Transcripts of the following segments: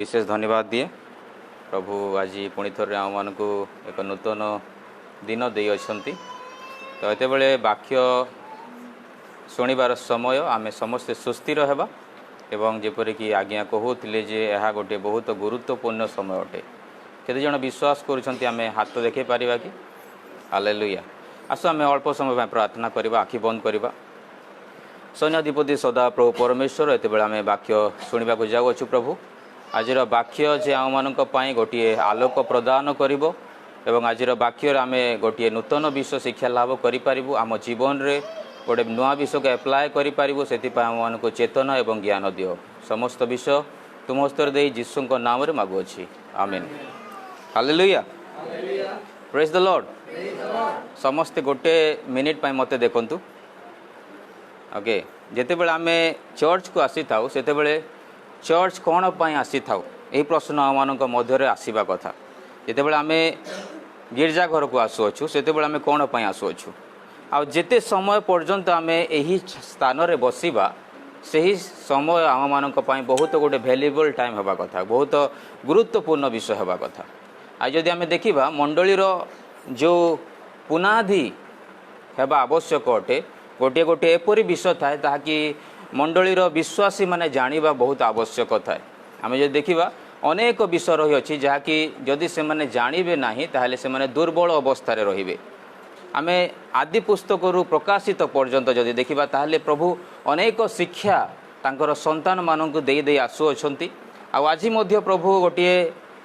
विशेष धन्यवाद दिए प्रभु आज पुणी थर आम मान एक नूतन दिन दे तो ये बड़े वाक्य शुणिबार समय आम समस्ते सुस्थिर होगा एवं जेपरिक आज्ञा कहते जे यह गोटे बहुत गुरुत्वपूर्ण समय अटे केते जन विश्वास करें हाथ देखे पारिबा कि हालेलुया। आस आम अल्प समय प्रार्थना करवा आखि बंद करवा। सैन्याधिपति सदा प्रभु परमेश्वर ये आम वाक्य शुणा जाऊँ प्रभु आज वाक्य जे आम मान गोटे आलोक प्रदान करिवो एवं आज वाक्य आम गोटे नूतन विषय शिक्षा लाभ करूँ आम जीवन रे गोटे नुआ विषय को एप्लाय करूँ से आम को चेतना एवं ज्ञान दियो समस्त विषय तुम हस्तर दे यीशु नाम रे मागुअछि amen. Hallelujah praise the Lord. समस्ते गोटे मिनिट पाई मते देखंतु ओके जेतेबेले आम चर्च को आसी थाउ सेतेबेले चर्च कौन पाई आसी थाउ यही प्रश्न आम मान मध्य आसवा कथा जितेबाला आम गिरजा घर को आसुअछु सेतेबेले आम कौन पाई आसुअछु आ जेते समय पर्यंत आम यही स्थान रे बसिबा सही समय आम मान बहुत गोटे भैल्युएबल टाइम होगा कथा बहुत गुरुत्वपूर्ण विषय होगा कथा। आज जदि आम देखा मंडलीर जो पुनादि हेबा आवश्यक अटे गोटे गोटे एपरी विषय थाए ताकि मंडलीर विश्वासी माने जानिबा बहुत आवश्यक थाए। आम जो देखा अनेक विषय रही जहाँकि जदि से माने जानिबे नाही ताहले से माने दुर्बल अवस्था रे रहिबे। आम आदि पुस्तक प्रकाशित पर्यंत जदि देखा ताहले प्रभु अनेक शिक्षा तांकर संतान मानक दे दे आसुअछंती आज मध्य प्रभु गोटे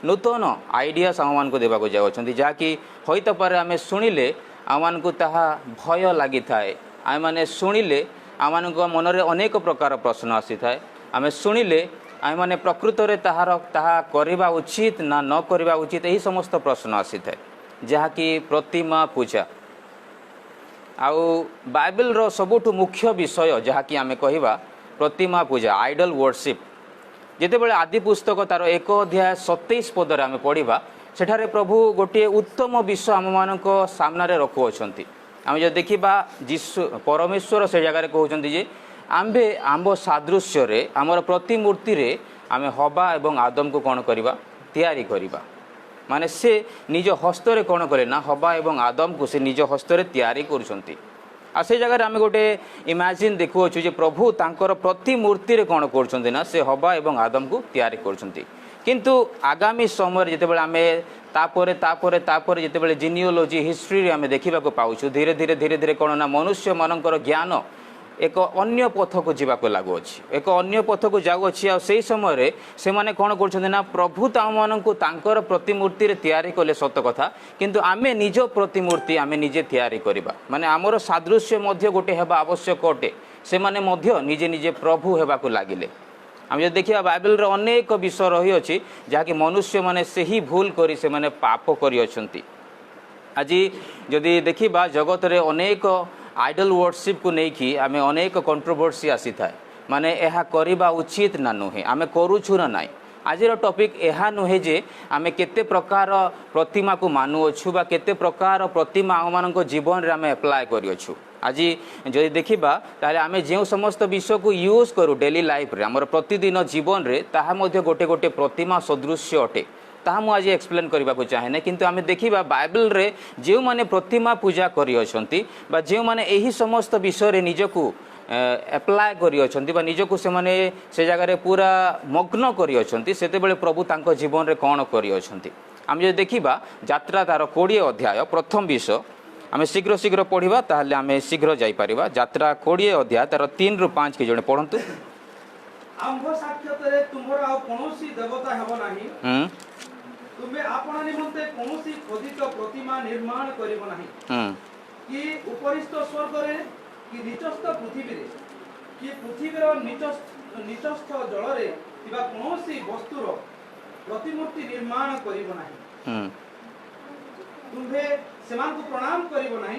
नूतन आइडियास आम मान देवाक जाऊँच जहाँकि होईत पारे आम शुणिले आम को ताहा भय लगी थाए आम मैंने शुणिले आम मन में अनेक प्रकार प्रश्न आसी थाए आम शुणिले आम मैंने प्रकृत में ताहा करवा उचित ना न करवा उचित यही समस्त प्रश्न आसी थाए जहाँकि प्रतिमा पूजा आउ बाइबल रो सबुठु मुख्य विषय जहाँकि आम कहवा प्रतिमा पूजा आइडल वर्शिप जितेबाला आदि पुस्तक तार 1 अध्याय 27 पदर आम पढ़ा सेठारे प्रभु गोटे उत्तम विषय आम मान सामने रखुअछंती। आम जो देखा जीशु परमेश्वर से जगह कहते जे आम्भे आम्ब सादृश्य रे आमर प्रतिमूर्ति रे आम हवा एवं आदम को कौन करवा तैयारी करवा माने से निज हस्तरे कौन करे ना हवा एवं आदम को से निज हस्तरे तैयारी करुछंती। आ से जगह आम गोटे इमेजिन देखुअछु जे प्रभु तांकर प्रतिमूर्ति रे कौन करुछंती ना से हवा एवं आदम को तैयारी करुछंती। किंतु आगामी समय जितेबाला आम तापरे तापरे तापरे जितेबाला जीनियोलॉजी हिस्ट्री आम देखा पाऊँ धीरे धीरे धीरे धीरे कौन ना मनुष्य मानकर ज्ञान एक अन्य पथ को जीवाक लगुच एक अन्य पथ को जाऊँगी आई समय से माने कौन कर प्रभु तांकर प्रतिमूर्ति रे तैयारी कले सत कथा किंतु आमे निज प्रतिमूर्ति आमे निजे तैयारी करबा माने आमर सादृश्य मध्य गोटे हेबा आवश्यक अटे से माने मध्य निजे निजे प्रभु हेबाकु लागिले। आम जो देखा बाइबल रो अनेक विषय रही अच्छी जहाँकि मनुष्य माने से ही भूल करी से माने पाप करी अछंती। आज जदि देखा जगत रे अनेक आइडल वर्शिप को लेकिन आम अनेक कंट्रोवर्सी आसी थाए माने यह करवा उचित ना नुहे आम करूछु ना नाई। आज टॉपिक यह नुहे जे आम केते प्रकार प्रतिमा को मानुअछु बा केते प्रकार प्रतिमा आम मान जीवन रे आम एप्लाय करिअछु। आज जदि देखा ताले आम जो समस्त विषय को यूज करूँ डेली लाइफ रे आमर प्रतिदिन जीवन रे ताहा मध्य गोटे गोटे प्रतिमा सदृश्य अटे ताहा मु आज एक्सप्लेन करने को चाहे किंतु आम देखा बाइबल रे जो माने प्रतिमा पूजा करी अछंती बा जो माने एही समस्त विषय रे निजको एप्लाय करी अछंती बा निजको से माने से जगह रे पूरा मग्न करी अछंती सेते बेले प्रभु तांको जीवन रे कौन करी अछंती। आम जो देखा यात्रा तार 20 अध्याय प्रथम विषय आम शीघ्र शीघ्र पढ़ा ताहले आम शीघ्र जाई परिबा। यात्रा 20 अध्याय तार 3 ରୁ 5 के जने पढ़ंतु। आंभ साक्षातरे तुमर आ कोनोसी देवता हेबो नाही तुमे आपन निमंते कोनोसी खोदित प्रतिमा निर्माण करिवो नाही कि उपरिस्थ स्वर्ग रे कि निचस्थ पृथ्वी रे कि पृथ्वीर निचस्थ जल रे किबा कोनोसी वस्तुर प्रतिमूर्ति निर्माण करिवो नाही तुम्हे सेमान को प्रणाम करिवो नाही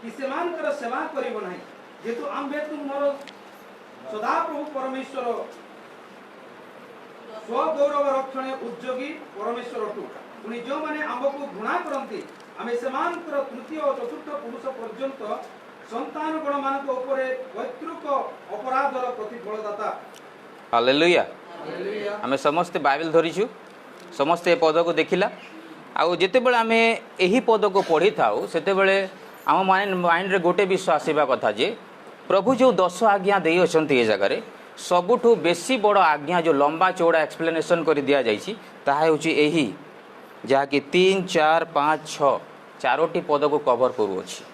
कि सेमान कर सेवा करिवो नाही जेतु आम्भे तुमर सदा प्रभु परमेश्वर स्वगौरव रक्षणे उद्योगी परमेश्वर अटु पुणी जो माने आम्भ को घृणा करती आम से तृतीय और चतुर्थ पुरुष पर्यंत संतान गण मान पैतृक अपराधर प्रतिफलदाता। हालेलुया आम समस्ते बाइबल धरीचु समस्ते पद को देखिला आउ जिते बड़े आम यही पद को पढ़ी था से आम माइंड रे गोटे विषय आसवा कथा जे प्रभु जो 10 आज्ञा दे ये जगार सबुठु बेसी बड़ आज्ञा जो लंबा चौड़ा एक्सप्लेनेशन कर दि जाइए ताहा होची एही जहाँकि 3, 4, 5, 6 चारोटी पद को कवर करुअछि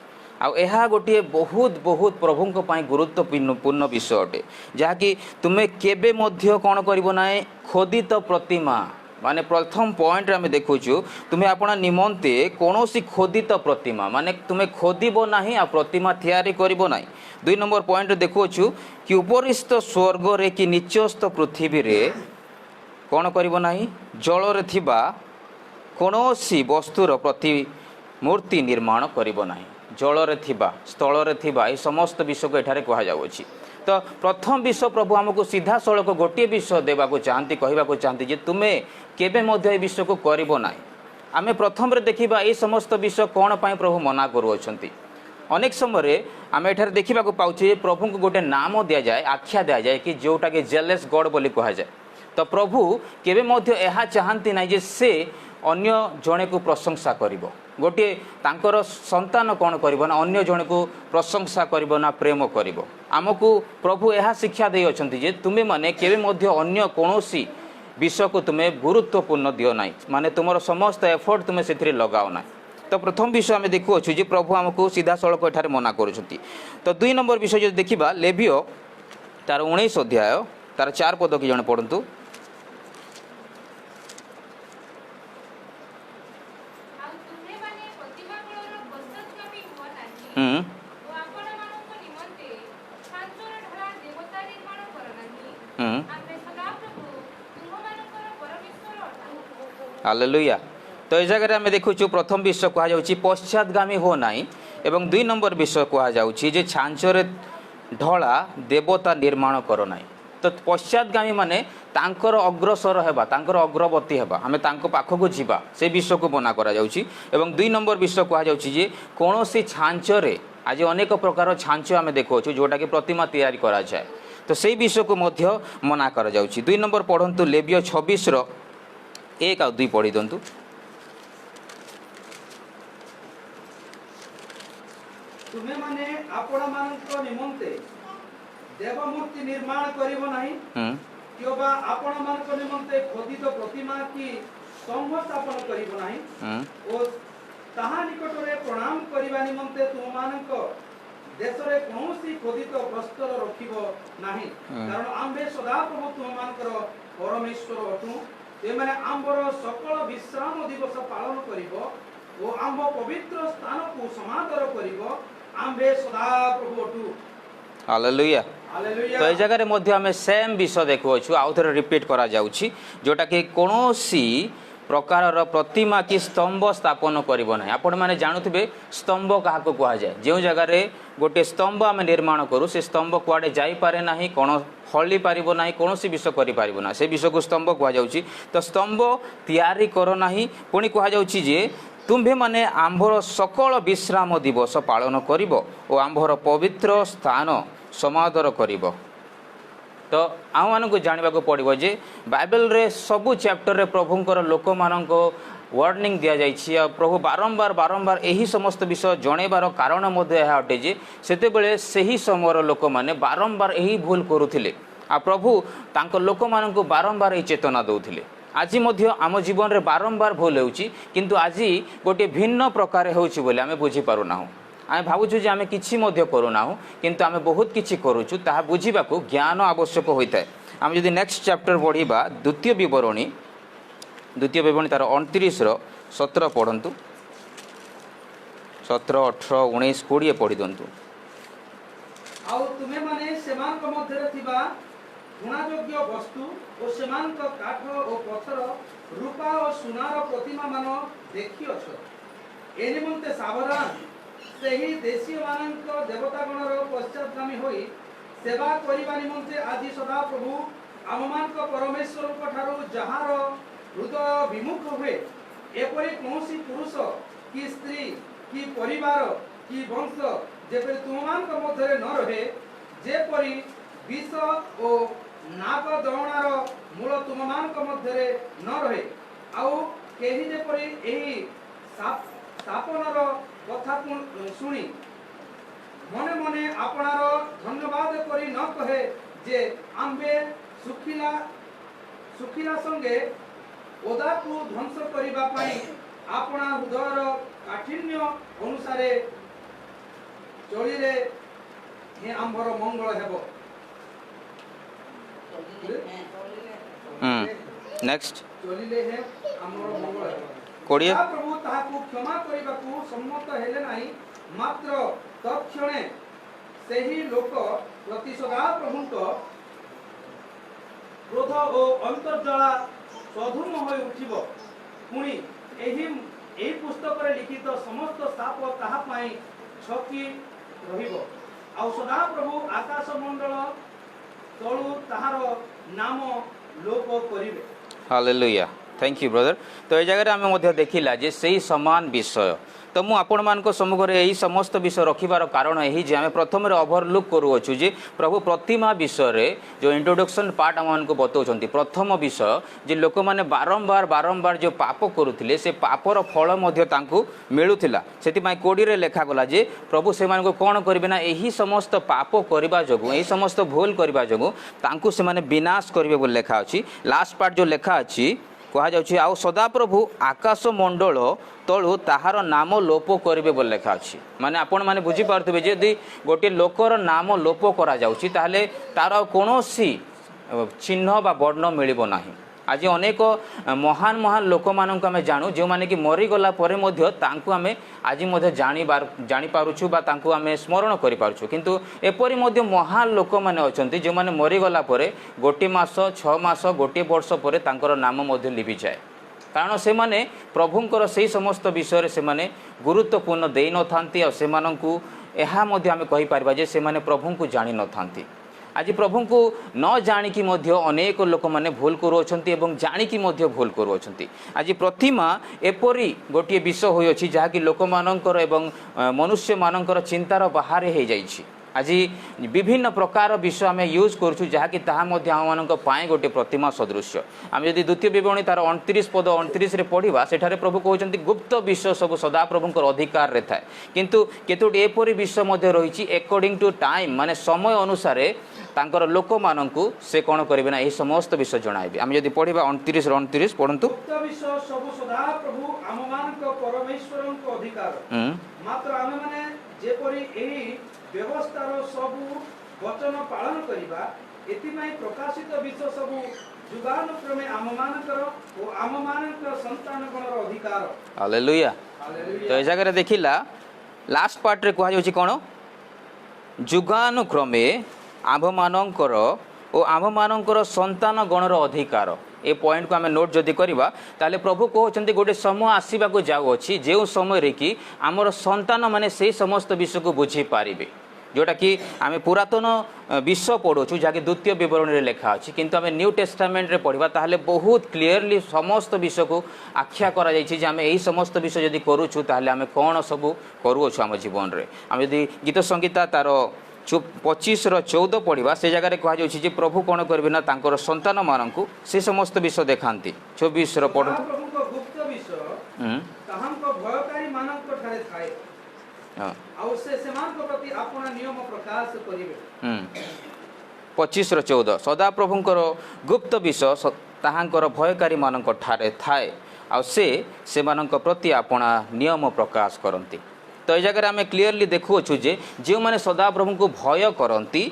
आउ एहा गोटे बहुत बहुत प्रभु को गुरुत्वपूर्ण विषय अटे जहाँकि तुम्हें केबे मध्य कौन करिवो नाए खोदित प्रतिमा माने प्रथम पॉइंट आम देखुचु तुम्हें आपण निमंते कौन सी खोदित प्रतिमा माने तुम्हें खोदिबो नाही आ प्रतिमा तैयारी करिवो नाही 2 नंबर पॉइंट देखुचु कि उपरिस्थ स्वर्ग रे कि निचस्थ पृथ्वी रे कौन करिवो नाही जल रे थिबा कौनसी वस्तुर प्रतिमूर्ति निर्माण करिवो नाही जल रे थिबा स्थल रे थिबा ए समस्त विषय को एठारे कहा जाउछि तो प्रथम विषय प्रभु आमको सीधा सड़क गोटे विषय देवाक चाहती कहवाक चाहती जे तुम्हें केबे मध्य ए विषय को करिवो नाही आमे प्रथम रे देखिबा ए समस्त विषय कौन पाई प्रभु मना करुअछंती अनेक समय आम एठारे देखा पाचे प्रभु को गोटे नाम दि जाए आख्या दि जाए कि जोटा कि जेलस गॉड बोली कह जाए तो प्रभु केबे मध्य एहा चाहती ना जे से अन्य जने को प्रशंसा करिवो गोटे तांकर संतान कौन करिवो ना अन्य जने को प्रशंसा करिवो ना प्रेम करिवो आमको प्रभु एहा शिक्षा दे अछंती जे तुमे माने केबे मध्य अन्य कोनोसी विषय को तुमे गुरुत्वपूर्ण दियो नाही माने तुमर समस्त एफर्ट तुमे सेथि लगाओ ना तो प्रथम विषय आम देखु जे प्रभु आमको सीधा सड़क एठारे मना करुछंती तो 2 नंबर विषय जो देखिबा लेवियो तार 19 अध्याय तार 4 पद कि जण पढंतु हालेलुया तो ये जगह आम देखुचु प्रथम विषय कह जाउछि पश्चातगामी हो नाही एवं 2 नंबर विषय कह जाउछि जे छांचरे ढला देवता निर्माण करो नाही तो पश्चातगामी माने तांकर अग्रसर हेबा तांकर अग्रवर्ती हेबा आमे तांको पाखको जीवा से विषय को बना करा जाउछि एवं 2 नंबर विषय कह जाउछि जे कोनोसी छांचरे आज अनेक प्रकार छांच आम देखुचु जोटा कि प्रतिमा तैयारी करा जाए तो से विषय को मध्य मना करा जाउछि 2 नंबर पढ़ंतु लेवियो 26 रो 1 आ 2 पढ़ी दंतु तुम्हें माने आपण मानक निमंते देवमूर्ति निर्माण करिवो नाही किबा आपण मानक निमंते खोदित प्रतिमा की स्तंभ स्थापन करिवो नाही ओ ताहा निकट रे प्रणाम करिवा निमंते तुम मानक देश रे कोनोसी खोदित वस्त्र रखिबो नाही कारण आम्भे सदा प्रभु तुम मानकर परमेश्वर अटु ए माने आम्बर सकल विश्राम दिवस पालन करिवो ओ आम्भ पवित्र स्थान को समादर करिवो आम्भे सदा प्रभु अटु हालेलुया तो ये जगह मध्य आम सेम विषय देखुछु आउ थरे रिपीट करा जाउछि जोटा कि कोनोसी प्रकार प्रतिमा की स्तंभ स्थापन करिवो नाही आपण माने जानुथिबे स्तंभ काहा को कहा जाए जो जगह रे गोटे स्तंभ आम निर्माण करू से स्तंभ कुआडे जाई पारे नाही कोन हली पारिबो नाही कोनोसी विषय करि पारिबो ना से विषय को स्तंभ कहा जाउछि तो स्तंभ तैयारी करो नाही पुणी कहा जाउछि जे तुम्भे माने आंभर सकल विश्राम दिवस पालन करिवो ओ आंभर पवित्र स्थान समादर करिवो तो आम मान को जानवा पड़ो जे बाइबल रे सबु चैप्टर रे प्रभुंकर लोक मान वार्निंग दि जाइए प्रभु बारंबार बारंबार यही समस्त विषय जणेबार कारण अटे जे सेते बेले सही समय लोक मैंने बारंबार यही भूल करुले आ प्रभु तांको लोक मान बारंबार यही चेतना दौले आज आम जीवन रे बारंबार भूल होउची किंतु आज गोटे भिन्न प्रकार होउची बोले आमे बुझी पारुना आमे भावुछु जे आमे किछि मध्य करूना किंतु आमे बहुत किछि करूछु ताहा बुझीबाकू ज्ञान आवश्यक होइता है आमे जदि नेक्स्ट चैप्टर पढ़िबा द्वितीय विवरणी तार 29 रो 17 पढ़ंतु 17 18 19 20 पढ़ी दंतु आउ तुमे माने सेमान को मध्य थिबा गुणायोग्य वस्तु और सेमान को काठ और पत्थर रूपा और सुनार प्रतिमा मान देखि अछ एनि मन्ते सावधान सेही देशी मानक देवता गणर पश्चातगामी होई सेवा करिबा निमंते आदि सदा प्रभु आममानक परमेश्वर ठारू जहार हृदय विमुख हुए एपरि कोनोसी पुरुष की स्त्री की परिवार की वंश जेपरि तुममानक मध्यरे न रहे जेपरि विष ओ नाग दौणार मूल तुम मानक मध्य न रहे आउ केही जेपरि एही स्थापनर कथा शुणी मने मने आपणार धन्यवाद करी न कहे जे आम्बे सुखिला सुखिला संगे ओदा को ध्वंस करिबा पई आपना हृदयर काठिन्य अनुसारे चलिले हे आम्भर मंगल हेबो। नेक्स्ट चलिले हे आम्भर मंगल हेबो। कोडिए प्रभु ताहाकु क्षमा करिबाकु सम्मत हेले नाही मात्र तत्क्षणे सेही लोक प्रति सदा प्रभुଙ୍କ क्रोध और अंतर्जला स्वधूम होई उठिबो पुणी एही पुस्तक रे लिखित समस्त साप ताहा पाई छकी रहिबो आ सदा प्रभु आकाश मंडल तळु ताहार नाम लोप करिवे। Hallelujah thank you brother. तो ये जगह आम देखला जे सही समान विषय तो मु आपण मान सम्मुख में यही समस्त विषय रखिबार कारण यही जे आम प्रथम ओभरलुक करूँ जे प्रभु प्रतिमा विषय रे जो इंट्रोडक्शन पार्ट आम को बताऊँ प्रथम विषय जे लोक मैंने बारंबार बारंबार जो पाप करुले से पापर फल मिलूला से कोड़ी लेखागला जे प्रभु से कौन करेंगे ना यही समस्त पाप करने जो यही समस्त भूल करने जो से विनाश करेंगे बोली लेखा अच्छी लास्ट पार्ट जो लेखा अच्छी कह जाउछि आउ सदा प्रभु आकाश मंडल तलु ताहार नाम लोप करेंगे बोली लेखा अच्छी माने आपण माने बुझी पारुथिबे जदि गोटे लोकर नाम लोप करा जाउछि ताहले तार कोनोसी चिन्ह बा वर्ण मिलिबो नाही। आज अनेक महान महान लोक मानक आम जानू जो माने कि मरीगला परे मध्य तांकु आमे आज जानी पारुछु बा तांकु आमे स्मरण करि पारुछु किंतु एपरि मध्य महान लोक माने अछंती जो माने मरीगला परे गोटे मास 6 मास गोटे वर्ष परे तांकर नाम मध्य लिभि जाए कारण से माने प्रभुंकर सही समस्त विषय से माने गुरुत्वपूर्ण देई न थांती और से माननकु एहा मध्य आमे कहि पारबा जे से माने प्रभुंकु जानि न थांती। आज प्रभु को न जाणिकी अनेक लोक मैंने भूल करुँच एवं जाणिकी भूल करुँच। आज प्रतिमा एपरी गोटे विषय होइछि जहाँकि लोक मानकर एवं मनुष्य मानकर चिंतार बाहर हो जाइछि। आज विभिन्न प्रकार विषय आम यूज करूँ जहाँकि आम गोटे प्रतिमा सदृश आम जब द्वितीय विवरणी तार 29 पद 29 पढ़ा सेठारे प्रभु कहते गुप्त विषय सब सदा प्रभुंकर अधिकार रे थाए किंतु केतोटी एपरी विषय रही अकॉर्डिंग टू टाइम माने समय अनुसार तांकर लोक माननकु से कौन करेंगे ना यही समस्त विषय जणाइबे। आम जब पढ़ा 29 पढ़ंतु विषय सब सदा प्रभु आममानक परमेश्वरक अधिकार मात्र आमे माने जेपरि एही व्यवस्थार सब वचन पालन करिबा एतिमाई प्रकाशित विषय सब जुगानुक्रमे आममानकर ओ आममानकर संतानगणर अधिकार। हालेलुया। तो ए जगह देखिला लास्ट पार्ट रे कहा जाउछि कोन जुगानुक्रमे आम्भमानंकर ओ आम्भमानंकर संतान गणर अधिकार ए पॉइंट को आम नोट जदि करवा ताले प्रभु कहते गोटे समय आसवा जाऊँगी जो समय कि आमर संतान माने से समस्त विषय को बुझी पारे जोटा कि आम पुरातन विषय पढ़ु जहाँकि द्वितीय विवरणी लेखा अच्छी किंतु आम न्यू टेस्टामेंट रे पढ़ा ताहले बहुत क्लीयरली समस्त विषय को आख्या करा जायछि जे आम यही समस्त विषय जदि करूछु ताहले आम कौन सब करूछु आम जीवन रे आम यदि गीत संगीता तार 25:14 पढ़ा से जगह कह जाए प्रभु कौन करेंगे ना तांकर संतान मानक से समस्त विषय देखाती 24 पढ़ 25:14 सदा प्रभुंकर गुप्त विषय ताहांकर भयकारी मानक ठारे थाए आ से मानक प्रति आपना नियम प्रकाश करती। तो ये जगह आम क्लीयरली देखुछु जे जो माने सदा प्रभु को भय करती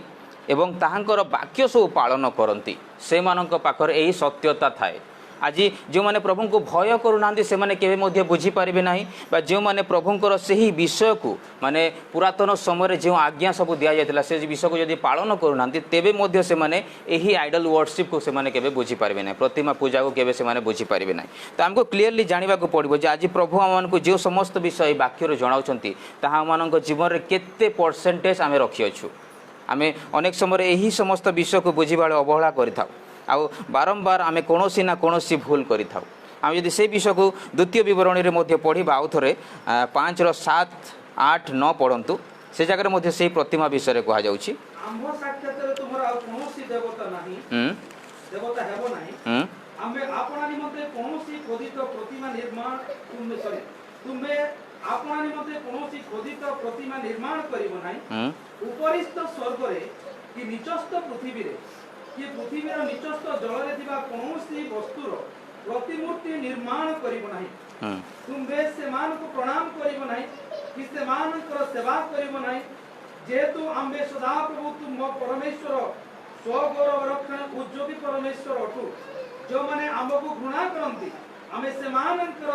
एवं ताहांकर वाक्य सब पालन करती से मानक पाखर यही सत्यता थाए। आज जो माने प्रभु को भय करूना से माने केवे मध्य बुझी पारिबे नाही बा जो माने प्रभुंकर सही विषय को माने पुरातन समय जो आज्ञा सब दिया जायतिला से विषय को यदि पालन करूना तेबे मध्य से माने यही आइडल वर्शिप को से माने केवे बुझी पारिबे नाही प्रतिमा पूजा को केवे से माने बुझी पारिबे नाही। तो हमको क्लीयरली जानिबा को पड़िबो जे आज प्रभु आम को जो समस्त विषय वाक्य रे जणाउछंती ताहा आम जीवन रे केते परसेंटेज आमे रखि अछु आमे अनेक समय यही समस्त विषय को बुझीबा अवहेला करिथाउ आउ बारंबार आम कौन ना कौन भूल करें आम जब से विषय को द्वितीय विवरणी में पढ़ा आउ थे 5:7, 8, 9 पढ़ंतु से जगह से प्रतिमा विषय कह जाउछि। आम्भ साक्षात तुमरा कोनोसी ଦେବତା ନାହିଁ ଦେବତା ହେବ ନାହିଁ ଆମେ ଆପଣା ନିମନ୍ତେ କୌଣସି ଖୋଦିତ ପ୍ରତିମା ନିର୍ମାଣ ତୁମେ ଆପଣା ନିମନ୍ତେ କୌଣସି ଖୋଦିତ ପ୍ରତିମା ନିର୍ମାଣ କରିବ ନାହିଁ ଉପରିସ୍ଥ ସ୍ୱର୍ଗରେ କି ନିଚସ୍ଥ ପୃଥିବୀରେ କି ପୃଥିବୀର ନିଚସ୍ଥ ଜଳରେ ଥିବା କୌଣସି ବସ୍ତୁର ପ୍ରତିମୂର୍ତ୍ତି ନିର୍ମାଣ କରିବ ନାହିଁ ତୁମେ ସେମାନଙ୍କୁ ପ୍ରଣାମ କରିବ ନାହିଁ କି ସେମାନଙ୍କର ସେବା କରିବ ନାହିଁ ଯେହେତୁ ଆମ୍ଭେ ସଦାପ୍ରଭୁ ତୁମ ପରମେଶ୍ୱର ସ୍ୱଗୌରବ ରକ୍ଷଣ ଉଦ୍ଯୋଗୀ ପରମେଶ୍ୱର ଅଟୁ ଯେଉଁମାନେ ଆମକୁ ଘୃଣା କରନ୍ତି ଆମେ ସେମାନଙ୍କର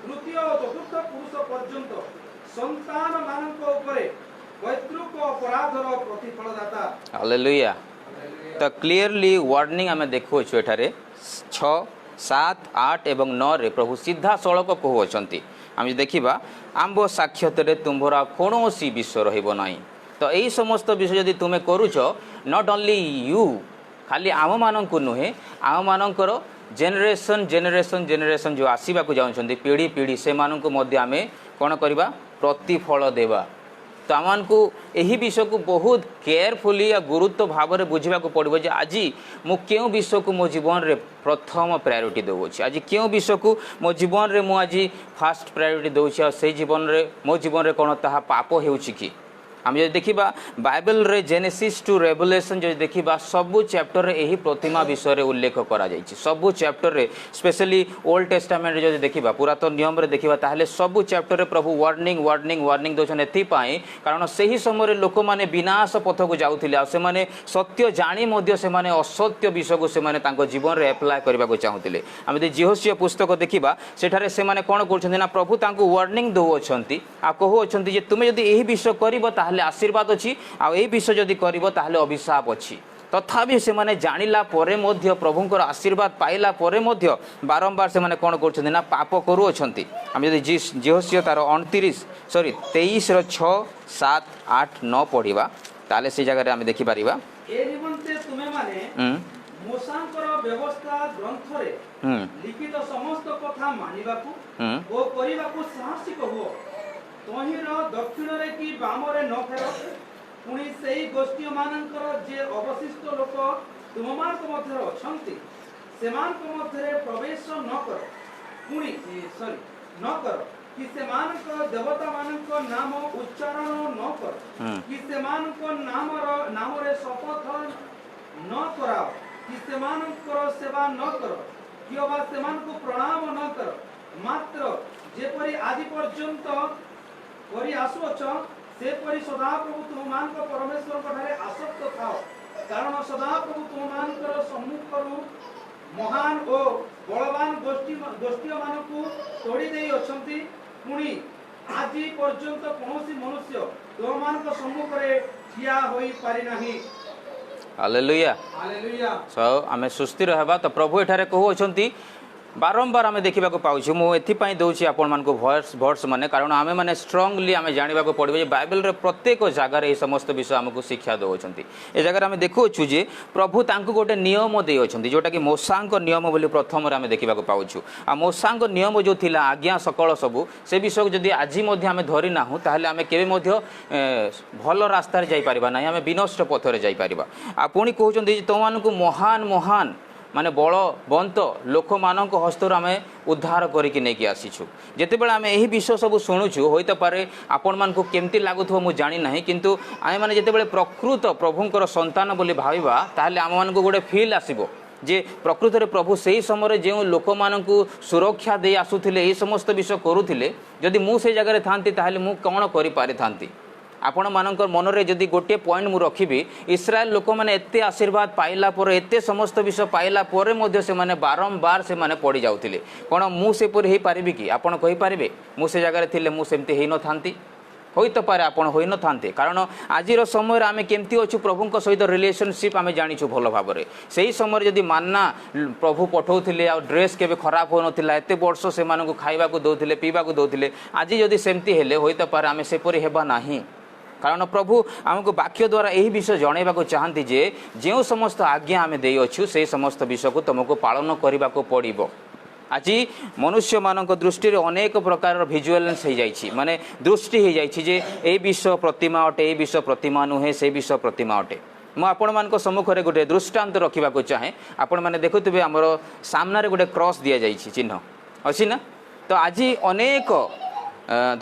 ତୃତୀୟ ଓ ଚତୁର୍ଥ ପୁରୁଷ ପର୍ଯ୍ୟନ୍ତ ସନ୍ତାନ ମାନଙ୍କ ଉପରେ ପୈତୃକ ଅପରାଧର ପ୍ରତିଫଳଦାତା। ହାଲେଲୁୟା। ତ କ୍ଲିୟରଲି ୱାର୍ଣ୍ଣିଂ ଆମେ ଦେଖୁଅଛୁ ଏଠାରେ 6, 7, 8 ଏବଂ 9 ରେ ପ୍ରଭୁ ସିଧାସଳଖ କହୁଅଛନ୍ତି ଆମେ ଦେଖିବା ଆମ୍ଭ ସାକ୍ଷାତରେ ତୁମ୍ଭର କୌଣସି ବିଷୟ ରହିବ ନାହିଁ। ତ ଏହି ସମସ୍ତ ବିଷୟ ଯଦି ତୁମେ କରୁଛ ନଟ୍ ଓନ୍ଲି ୟୁ ଖାଲି ଆମମାନଙ୍କୁ ନୁହେଁ ଆମମାନଙ୍କର ଜେନେରେସନ୍ ଜେନେରେସନ୍ ଜେନେରେସନ୍ ଯେଉଁ ଆସିବାକୁ ଯାଉଛନ୍ତି ପିଢ଼ି ପିଢ଼ି ସେମାନଙ୍କୁ ମଧ୍ୟ ଆମେ କ'ଣ କରିବା ପ୍ରତିଫଳ ଦେବା। ତ ଆମମାନଙ୍କୁ ଏହି ବିଷୟକୁ ବହୁତ କେୟାରଫୁଲି ଗୁରୁତ୍ୱ ଭାବରେ ବୁଝିବାକୁ ପଡ଼ିବ ଯେ ଆଜି ମୁଁ କେଉଁ ବିଷୟକୁ ମୋ ଜୀବନରେ ପ୍ରଥମ ପ୍ରାୟୋରିଟି ଦେଉଅଛି ଆଜି କେଉଁ ବିଷୟକୁ ମୋ ଜୀବନରେ ମୁଁ ଆଜି ଫାଷ୍ଟ ପ୍ରାୟୋରିଟି ଦେଉଛି ଆଉ ସେଇ ଜୀବନରେ ମୋ ଜୀବନରେ କ'ଣ ତାହା ପାପ ହେଉଛି କି ଆମେ ଯଦି ଦେଖିବା ବାଇବେଲରେ ଜେନେସିସ୍ ଟୁ ରେଭେଲେସନ୍ ଯଦି ଦେଖିବା ସବୁ ଚ୍ୟାପ୍ଟରରେ ଏହି ପ୍ରତିମା ବିଷୟରେ ଉଲ୍ଲେଖ କରାଯାଇଛି ସବୁ ଚ୍ୟାପ୍ଟରରେ ସ୍ପେଶାଲି ଓଲ୍ଡ ଟେଷ୍ଟାମେଣ୍ଟରେ ଯଦି ଦେଖିବା ପୁରାତନ ନିୟମରେ ଦେଖିବା ତାହେଲେ ସବୁ ଚ୍ୟାପ୍ଟରରେ ପ୍ରଭୁ ୱାର୍ଣ୍ଣିଂ ଦେଉଛନ୍ତି ଏଥିପାଇଁ କାରଣ ସେହି ସମୟରେ ଲୋକମାନେ ବିନାଶ ପଥକୁ ଯାଉଥିଲେ ଆଉ ସେମାନେ ସତ୍ୟ ଜାଣି ମଧ୍ୟ ସେମାନେ ଅସତ୍ୟ ବିଷୟକୁ ସେମାନେ ତାଙ୍କ ଜୀବନରେ ଆପ୍ଲାଏ କରିବାକୁ ଚାହୁଁଥିଲେ। ଆମେ ଯଦି ଜିହୋସିଆ ପୁସ୍ତକ ଦେଖିବା ସେଠାରେ ସେମାନେ କ'ଣ କରୁଛନ୍ତି ନା ପ୍ରଭୁ ତାଙ୍କୁ ୱାର୍ଣ୍ଣିଂ ଦେଉଅଛନ୍ତି ଆଉ କହୁଅଛନ୍ତି ଯେ ତୁମେ ଯଦି ଏହି ବିଷୟ କରିବ ତାହେଲେ ଆଶୀର୍ବାଦ ଅଛି ଆଉ ଏହି ବିଷୟ ଯଦି କରିବ ତାହେଲେ ଅଭିଶାପ ଅଛି। ତଥାପି ସେମାନେ ଜାଣିଲା ପରେ ମଧ୍ୟ ପ୍ରଭୁଙ୍କର ଆଶୀର୍ବାଦ ପାଇଲା ପରେ ମଧ୍ୟ ବାରମ୍ବାର ସେମାନେ କ'ଣ କରୁଛନ୍ତି ନା ପାପ କରୁଅଛନ୍ତି। ଆମେ ଯଦି ଜିହୋସିଆ ତାର 23ର 6, 7, 8, 9 ପଢ଼ିବା ତାହେଲେ ସେଇ ଜାଗାରେ ଆମେ ଦେଖିପାରିବା ଏ ନିମନ୍ତେ ତୁମେମାନେ ମୋଶାଙ୍କର ବ୍ୟବସ୍ଥା ଗ୍ରନ୍ଥରେ ଲିଖିତ ସମସ୍ତ କଥା ମାନିବାକୁ ଓ କରିବାକୁ ସାହସିକ ହୁଅ ତହିଁର ଦକ୍ଷିଣରେ କି ବାମରେ ନ ଫେର ପୁଣି ସେହି ଗୋଷ୍ଠୀ ମାନଙ୍କର ଯେ ଅବଶିଷ୍ଟ ଲୋକ ତୁମମାନଙ୍କ ମଧ୍ୟରେ ଅଛନ୍ତି ସେମାନଙ୍କ ମଧ୍ୟରେ ପ୍ରବେଶ ନ କର କି ସେମାନଙ୍କ ଦେବତା ମାନଙ୍କ ନାମ ଉଚ୍ଚାରଣ ନ କର କି ସେମାନଙ୍କ ନାମରେ ଶପଥ ନ କରାଅ କି ସେମାନଙ୍କର ସେବା ନ କର କି ଅବା ସେମାନଙ୍କୁ ପ୍ରଣାମ ନ କର ମାତ୍ର ଯେପରି ଆଜି ପର୍ଯ୍ୟନ୍ତ କରି ଆସୁଅଛ ସେପରି ସଦାପ୍ରଭୁ ତୁମମାନଙ୍କ ପରମେଶ୍ୱରଙ୍କ ଠାରେ ଆସକ୍ତ ଥାଅ କାରଣ ସଦାପ୍ରଭୁ ତୁମମାନଙ୍କର ସମ୍ମୁଖରୁ ମହାନ ଓ ବଳବାନ ଗୋଷ୍ଠୀମାନଙ୍କୁ ତୋଡ଼ି ଦେଇ ଅଛନ୍ତି ପୁଣି ଆଜି ପର୍ଯ୍ୟନ୍ତ କୌଣସି ମନୁଷ୍ୟ ତୁମମାନଙ୍କ ସମ୍ମୁଖରେ ଠିଆ ହୋଇପାରି ନାହିଁ। ହାଲେଲୁୟା। ଆମେ ସୁସ୍ଥିର ହେବା ତ ପ୍ରଭୁ ଏଠାରେ କହୁଅଛନ୍ତି ବାରମ୍ବାର ଆମେ ଦେଖିବାକୁ ପାଉଛୁ ମୁଁ ଏଥିପାଇଁ ଦେଉଛି ଆପଣମାନଙ୍କୁ ଭର୍ସ ମାନେ କାରଣ ଆମେ ମାନେ ଷ୍ଟ୍ରଙ୍ଗଲି ଆମେ ଜାଣିବାକୁ ପଡ଼ିବ ଯେ ବାଇବେଲରେ ପ୍ରତ୍ୟେକ ଜାଗାରେ ଏହି ସମସ୍ତ ବିଷୟ ଆମକୁ ଶିକ୍ଷା ଦେଉଛନ୍ତି। ଏ ଜାଗାରେ ଆମେ ଦେଖୁଅଛୁ ଯେ ପ୍ରଭୁ ତାଙ୍କୁ ଗୋଟେ ନିୟମ ଦେଇଅଛନ୍ତି ଯେଉଁଟାକି ମୋଶାଙ୍କ ନିୟମ ବୋଲି ପ୍ରଥମରେ ଆମେ ଦେଖିବାକୁ ପାଉଛୁ ଆଉ ମୋଶାଙ୍କ ନିୟମ ଯେଉଁ ଥିଲା ଆଜ୍ଞା ସକଳ ସବୁ ସେ ବିଷୟକୁ ଯଦି ଆଜି ମଧ୍ୟ ଆମେ ଧରି ନାହୁଁ ତାହେଲେ ଆମେ କେବେ ମଧ୍ୟ ଭଲ ରାସ୍ତାରେ ଯାଇପାରିବା ନାହିଁ ଆମେ ବିନଷ୍ଟ ପଥରେ ଯାଇପାରିବା। ଆଉ ପୁଣି କହୁଛନ୍ତି ଯେ ତୁମମାନଙ୍କୁ ମହାନ ମାନେ ବଳବନ୍ତ ଲୋକମାନଙ୍କ ହସ୍ତରୁ ଆମେ ଉଦ୍ଧାର କରିକି ନେଇକି ଆସିଛୁ। ଯେତେବେଳେ ଆମେ ଏହି ବିଷୟ ସବୁ ଶୁଣୁଛୁ ହୋଇପାରେ ଆପଣମାନଙ୍କୁ କେମିତି ଲାଗୁଥିବ ମୁଁ ଜାଣିନାହିଁ କିନ୍ତୁ ଆମେମାନେ ଯେତେବେଳେ ପ୍ରକୃତ ପ୍ରଭୁଙ୍କର ସନ୍ତାନ ବୋଲି ଭାବିବା ତାହେଲେ ଆମମାନଙ୍କୁ ଗୋଟେ ଫିଲ୍ ଆସିବ ଯେ ପ୍ରକୃତରେ ପ୍ରଭୁ ସେହି ସମୟରେ ଯେଉଁ ଲୋକମାନଙ୍କୁ ସୁରକ୍ଷା ଦେଇ ଆସୁଥିଲେ ଏହି ସମସ୍ତ ବିଷୟ କରୁଥିଲେ ଯଦି ମୁଁ ସେଇ ଜାଗାରେ ଥାନ୍ତି ତାହେଲେ ମୁଁ କ'ଣ କରିପାରିଥାନ୍ତି। ଆପଣମାନଙ୍କର ମନରେ ଯଦି ଗୋଟିଏ ପଏଣ୍ଟ ମୁଁ ରଖିବି ଇସ୍ରାଏଲ ଲୋକମାନେ ଏତେ ଆଶୀର୍ବାଦ ପାଇଲା ପରେ ଏତେ ସମସ୍ତ ବିଷୟ ପାଇଲା ପରେ ମଧ୍ୟ ସେମାନେ ବାରମ୍ବାର ସେମାନେ ପଡ଼ି ଯାଉଥିଲେ କ'ଣ ମୁଁ ସେପରି ହେଇପାରିବି କି ଆପଣ କହିପାରିବେ ମୁଁ ସେ ଜାଗାରେ ଥିଲେ ମୁଁ ସେମିତି ହେଇନଥାନ୍ତି ହୋଇପାରେ ଆପଣ ହୋଇନଥାନ୍ତେ କାରଣ ଆଜିର ସମୟରେ ଆମେ କେମିତି ଅଛୁ ପ୍ରଭୁଙ୍କ ସହିତ ରିଲେସନସିପ୍ ଆମେ ଜାଣିଛୁ ଭଲ ଭାବରେ। ସେହି ସମୟରେ ଯଦି ମାନ୍ନା ପ୍ରଭୁ ପଠାଉଥିଲେ ଆଉ ଡ୍ରେସ୍ କେବେ ଖରାପ ହେଉନଥିଲା ଏତେ ବର୍ଷ ସେମାନଙ୍କୁ ଖାଇବାକୁ ଦେଉଥିଲେ ପିଇବାକୁ ଦେଉଥିଲେ ଆଜି ଯଦି ସେମିତି ହେଲେ ହୋଇପାରେ ଆମେ ସେପରି ହେବା ନାହିଁ କାରଣ ପ୍ରଭୁ ଆମକୁ ବାକ୍ୟ ଦ୍ୱାରା ଏହି ବିଷୟ ଜଣାଇବାକୁ ଚାହାନ୍ତି ଯେ ଯେଉଁ ସମସ୍ତ ଆଜ୍ଞା ଆମେ ଦେଇଅଛୁ ସେହି ସମସ୍ତ ବିଷୟକୁ ତୁମକୁ ପାଳନ କରିବାକୁ ପଡ଼ିବ। ଆଜି ମନୁଷ୍ୟମାନଙ୍କ ଦୃଷ୍ଟିରେ ଅନେକ ପ୍ରକାରର ଭିଜୁଆଲେନ୍ସ ହୋଇଯାଇଛି ମାନେ ଦୃଷ୍ଟି ହୋଇଯାଇଛି ଯେ ଏହି ବିଷୟ ପ୍ରତିମା ଅଟେ ଏହି ବିଷୟ ପ୍ରତିମା ନୁହେଁ ସେହି ବିଷୟ ପ୍ରତିମା ଅଟେ ମୁଁ ଆପଣମାନଙ୍କ ସମ୍ମୁଖରେ ଗୋଟେ ଦୃଷ୍ଟାନ୍ତ ରଖିବାକୁ ଚାହେଁ। ଆପଣମାନେ ଦେଖୁଥିବେ ଆମର ସାମ୍ନାରେ ଗୋଟେ କ୍ରସ୍ ଦିଆଯାଇଛି, ଚିହ୍ନ ଅଛି ନା। ତ ଆଜି ଅନେକ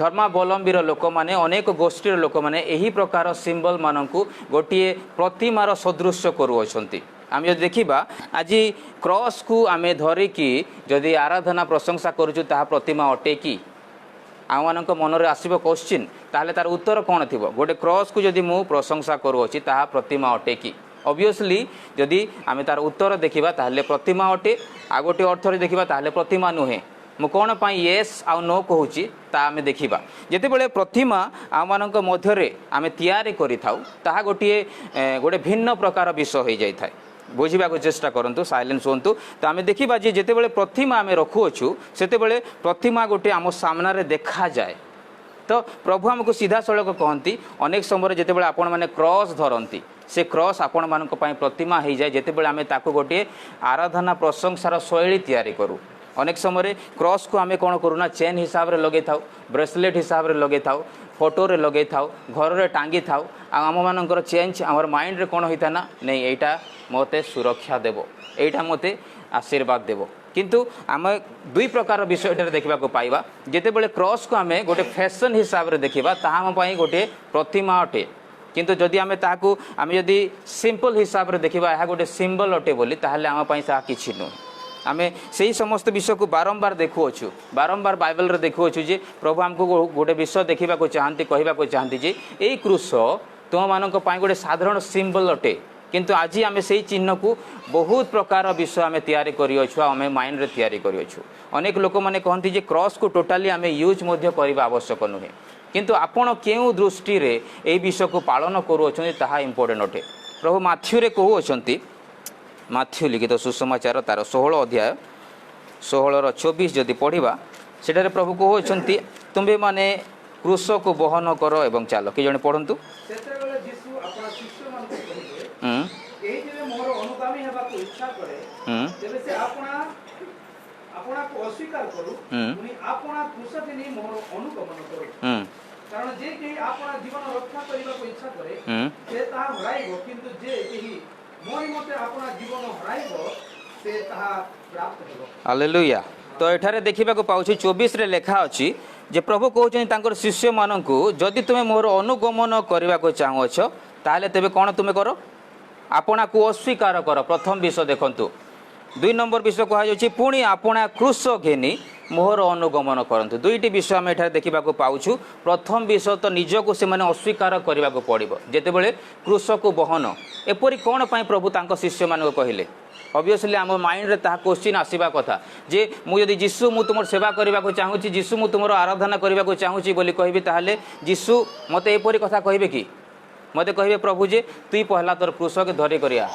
ଧର୍ମାବଲମ୍ବୀର ଲୋକମାନେ, ଅନେକ ଗୋଷ୍ଠୀର ଲୋକମାନେ ଏହି ପ୍ରକାର ସିମ୍ବଲ ମାନଙ୍କୁ ଗୋଟିଏ ପ୍ରତିମାର ସଦୃଶ୍ୟ କରୁଅଛନ୍ତି। ଆମେ ଯଦି ଦେଖିବା ଆଜି କ୍ରସ୍କୁ ଆମେ ଧରିକି ଯଦି ଆରାଧନା ପ୍ରଶଂସା କରୁଛୁ, ତାହା ପ୍ରତିମା ଅଟେ କି? ଆମମାନଙ୍କ ମନରେ ଆସିବ କ୍ୱେଶ୍ଚିନ୍, ତାହେଲେ ତାର ଉତ୍ତର କ'ଣ ଥିବ? ଗୋଟେ କ୍ରସ୍କୁ ଯଦି ମୁଁ ପ୍ରଶଂସା କରୁଅଛି, ତାହା ପ୍ରତିମା ଅଟେ କି? ଅବଭିୟସଲି ଯଦି ଆମେ ତାର ଉତ୍ତର ଦେଖିବା ତାହେଲେ ପ୍ରତିମା ଅଟେ, ଆଉ ଗୋଟେ ଅର୍ଥରେ ଦେଖିବା ତାହେଲେ ପ୍ରତିମା ନୁହେଁ। ମୁଁ କ'ଣ ପାଇଁ ୟେସ୍ ଆଉ ନୋ କହୁଛି ତାହା ଆମେ ଦେଖିବା। ଯେତେବେଳେ ପ୍ରତିମା ଆମମାନଙ୍କ ମଧ୍ୟରେ ଆମେ ତିଆରି କରିଥାଉ, ତାହା ଗୋଟେ ଭିନ୍ନ ପ୍ରକାର ବିଷୟ ହୋଇଯାଇଥାଏ। ବୁଝିବାକୁ ଚେଷ୍ଟା କରନ୍ତୁ, ସାଇଲେନ୍ସ ହୁଅନ୍ତୁ। ତ ଆମେ ଦେଖିବା ଯେ ଯେତେବେଳେ ପ୍ରତିମା ଆମେ ରଖୁଅଛୁ, ସେତେବେଳେ ପ୍ରତିମା ଗୋଟେ ଆମ ସାମ୍ନାରେ ଦେଖାଯାଏ। ତ ପ୍ରଭୁ ଆମକୁ ସିଧାସଳଖ କହନ୍ତି, ଅନେକ ସମୟରେ ଯେତେବେଳେ ଆପଣମାନେ କ୍ରସ୍ ଧରନ୍ତି, ସେ କ୍ରସ୍ ଆପଣମାନଙ୍କ ପାଇଁ ପ୍ରତିମା ହୋଇଯାଏ, ଯେତେବେଳେ ଆମେ ତାକୁ ଗୋଟିଏ ଆରାଧନା ପ୍ରଶଂସାର ଶୈଳୀ ତିଆରି କରୁ। ଅନେକ ସମୟରେ କ୍ରସ୍କୁ ଆମେ କ'ଣ କରୁନା, ଚେନ୍ ହିସାବରେ ଲଗେଇଥାଉ, ବ୍ରେସଲେଟ୍ ହିସାବରେ ଲଗେଇଥାଉ, ଫଟୋରେ ଲଗେଇଥାଉ, ଘରରେ ଟାଙ୍ଗିଥାଉ। ଆଉ ଆମମାନଙ୍କର ଚେଞ୍ଜ ଆମର ମାଇଣ୍ଡରେ କ'ଣ ହୋଇଥାଏ ନା, ନାଇଁ ଏଇଟା ମୋତେ ସୁରକ୍ଷା ଦେବ, ଏଇଟା ମୋତେ ଆଶୀର୍ବାଦ ଦେବ। କିନ୍ତୁ ଆମେ ଦୁଇ ପ୍ରକାର ବିଷୟ ଏଠାରେ ଦେଖିବାକୁ ପାଇବା। ଯେତେବେଳେ କ୍ରସ୍କୁ ଆମେ ଗୋଟେ ଫ୍ୟାସନ୍ ହିସାବରେ ଦେଖିବା, ତାହା ଆମ ପାଇଁ ଗୋଟିଏ ପ୍ରତିମା ଅଟେ। କିନ୍ତୁ ଯଦି ଆମେ ତାହାକୁ ଯଦି ସିମ୍ପଲ୍ ହିସାବରେ ଦେଖିବା, ଏହା ଗୋଟେ ସିମ୍ବଲ ଅଟେ ବୋଲି, ତାହେଲେ ଆମ ପାଇଁ ତାହା କିଛି ନୁହେଁ। ଆମେ ସେହି ସମସ୍ତ ବିଷୟକୁ ବାରମ୍ବାର ଦେଖୁଅଛୁ, ବାରମ୍ବାର ବାଇବେଲରେ ଦେଖୁଅଛୁ ଯେ ପ୍ରଭୁ ଆମକୁ ଗୋଟେ ବିଷୟ ଦେଖିବାକୁ ଚାହାନ୍ତି, କହିବାକୁ ଚାହାନ୍ତି ଯେ ଏଇ କ୍ରୁଶ ତୁମମାନଙ୍କ ପାଇଁ ଗୋଟେ ସାଧାରଣ ସିମ୍ବଲ ଅଟେ। କିନ୍ତୁ ଆଜି ଆମେ ସେହି ଚିହ୍ନକୁ ବହୁତ ପ୍ରକାର ବିଷୟ ଆମେ ତିଆରି କରିଅଛୁ, ଆଉ ଆମେ ମାଇଣ୍ଡରେ ତିଆରି କରିଅଛୁ। ଅନେକ ଲୋକମାନେ କହନ୍ତି ଯେ କ୍ରସ୍କୁ ଟୋଟାଲି ଆମେ ୟୁଜ୍ ମଧ୍ୟ କରିବା ଆବଶ୍ୟକ ନୁହେଁ। କିନ୍ତୁ ଆପଣ କେଉଁ ଦୃଷ୍ଟିରେ ଏହି ବିଷୟକୁ ପାଳନ କରୁଅଛନ୍ତି ତାହା ଇମ୍ପୋର୍ଟାଣ୍ଟ ଅଟେ। ପ୍ରଭୁ ମାଥ୍ୟୁରେ କହୁଅଛନ୍ତି, ମାଥ୍ୟୁ ଲିଖିତ ସୁସମାଚାର ତାର 16 ଅଧ୍ୟାୟ 16-24 ଯଦି ପଢ଼ିବା, ସେଠାରେ ପ୍ରଭୁ କହୁଅଛନ୍ତି, ତୁମ୍ଭେମାନେ କ୍ରୁଶକୁ ବହନ କର ଏବଂ ଚାଲ। କି ଜଣେ ପଢ଼ନ୍ତୁ। ସେତେବେଳେ ଯୀଶୁ ଆପଣ ଶିଷ୍ୟମାନଙ୍କୁ କହିଲେ, କେହି ଯେବେ ମୋର ଅନୁଗାମୀ ହେବାକୁ ଇଚ୍ଛା କରେ, ତେବେ ସେ ଆପଣାକୁ ଅସ୍ୱୀକାର କରୁ, ପୁଣି ଆପଣା କ୍ରୁଶ ଘେନି ମୋର ଅନୁଗମନ କରୁ। କାରଣ ଯେ କେହି ଆପଣା ଜୀବନ ରକ୍ଷା କରିବାକୁ ଇଚ୍ଛା କରେ, ସେ ତାହା ହରାଇବ, କିନ୍ତୁ ଯେ କେହି ମୋ ନିମନ୍ତେ ଆପଣା ଜୀବନ ହରାଇବ, ସେ ତାହା ପ୍ରାପ୍ତ ହେବ। ହାଲେଲୁୟା। ତ ଏଠାରେ ଦେଖିବାକୁ ପାଉଛି 24ରେ ଲେଖା ଅଛି ଯେ ପ୍ରଭୁ କହୁଛନ୍ତି ତାଙ୍କର ଶିଷ୍ୟମାନଙ୍କୁ, ଯଦି ତୁମେ ମୋର ଅନୁଗମନ କରିବାକୁ ଚାହୁଁଅଛ, ତାହେଲେ ତେବେ କ'ଣ ତୁମେ କର? ଆପଣାକୁ ଅସ୍ୱୀକାର କର। ପ୍ରଥମ ବିଷୟ ଦେଖନ୍ତୁ। 2 ନମ୍ବର ବିଷୟ କୁହାଯାଉଛି, ପୁଣି ଆପଣା କ୍ରୁଶ ଘେନି ମୋର ଅନୁଗମନ କରନ୍ତୁ। ଦୁଇଟି ବିଷୟ ଆମେ ଏଠାରେ ଦେଖିବାକୁ ପାଉଛୁ। ପ୍ରଥମ ବିଷୟ ତ ନିଜକୁ ସେମାନେ ଅସ୍ୱୀକାର କରିବାକୁ ପଡ଼ିବ। ଯେତେବେଳେ କ୍ରୁଶକୁ ବହନ, ଏପରି କ'ଣ ପାଇଁ ପ୍ରଭୁ ତାଙ୍କ ଶିଷ୍ୟମାନଙ୍କୁ କହିଲେ? ଅବଭିୟସଲି ଆମ ମାଇଣ୍ଡରେ ତାହା କ୍ୱେଶ୍ଚିନ୍ ଆସିବା କଥା ଯେ ମୁଁ ଯଦି ଯୀଶୁ ମୁଁ ତୁମର ସେବା କରିବାକୁ ଚାହୁଁଛି, ଯୀଶୁ ମୁଁ ତୁମର ଆରାଧନା କରିବାକୁ ଚାହୁଁଛି ବୋଲି କହିବି, ତାହେଲେ ଯୀଶୁ ମୋତେ ଏପରି କଥା କହିବେ କି? ମୋତେ କହିବେ ପ୍ରଭୁ ଯେ ତୁଇ ପହଲା ତୋର କ୍ରୁଶକେ ଧରି କରିଆ।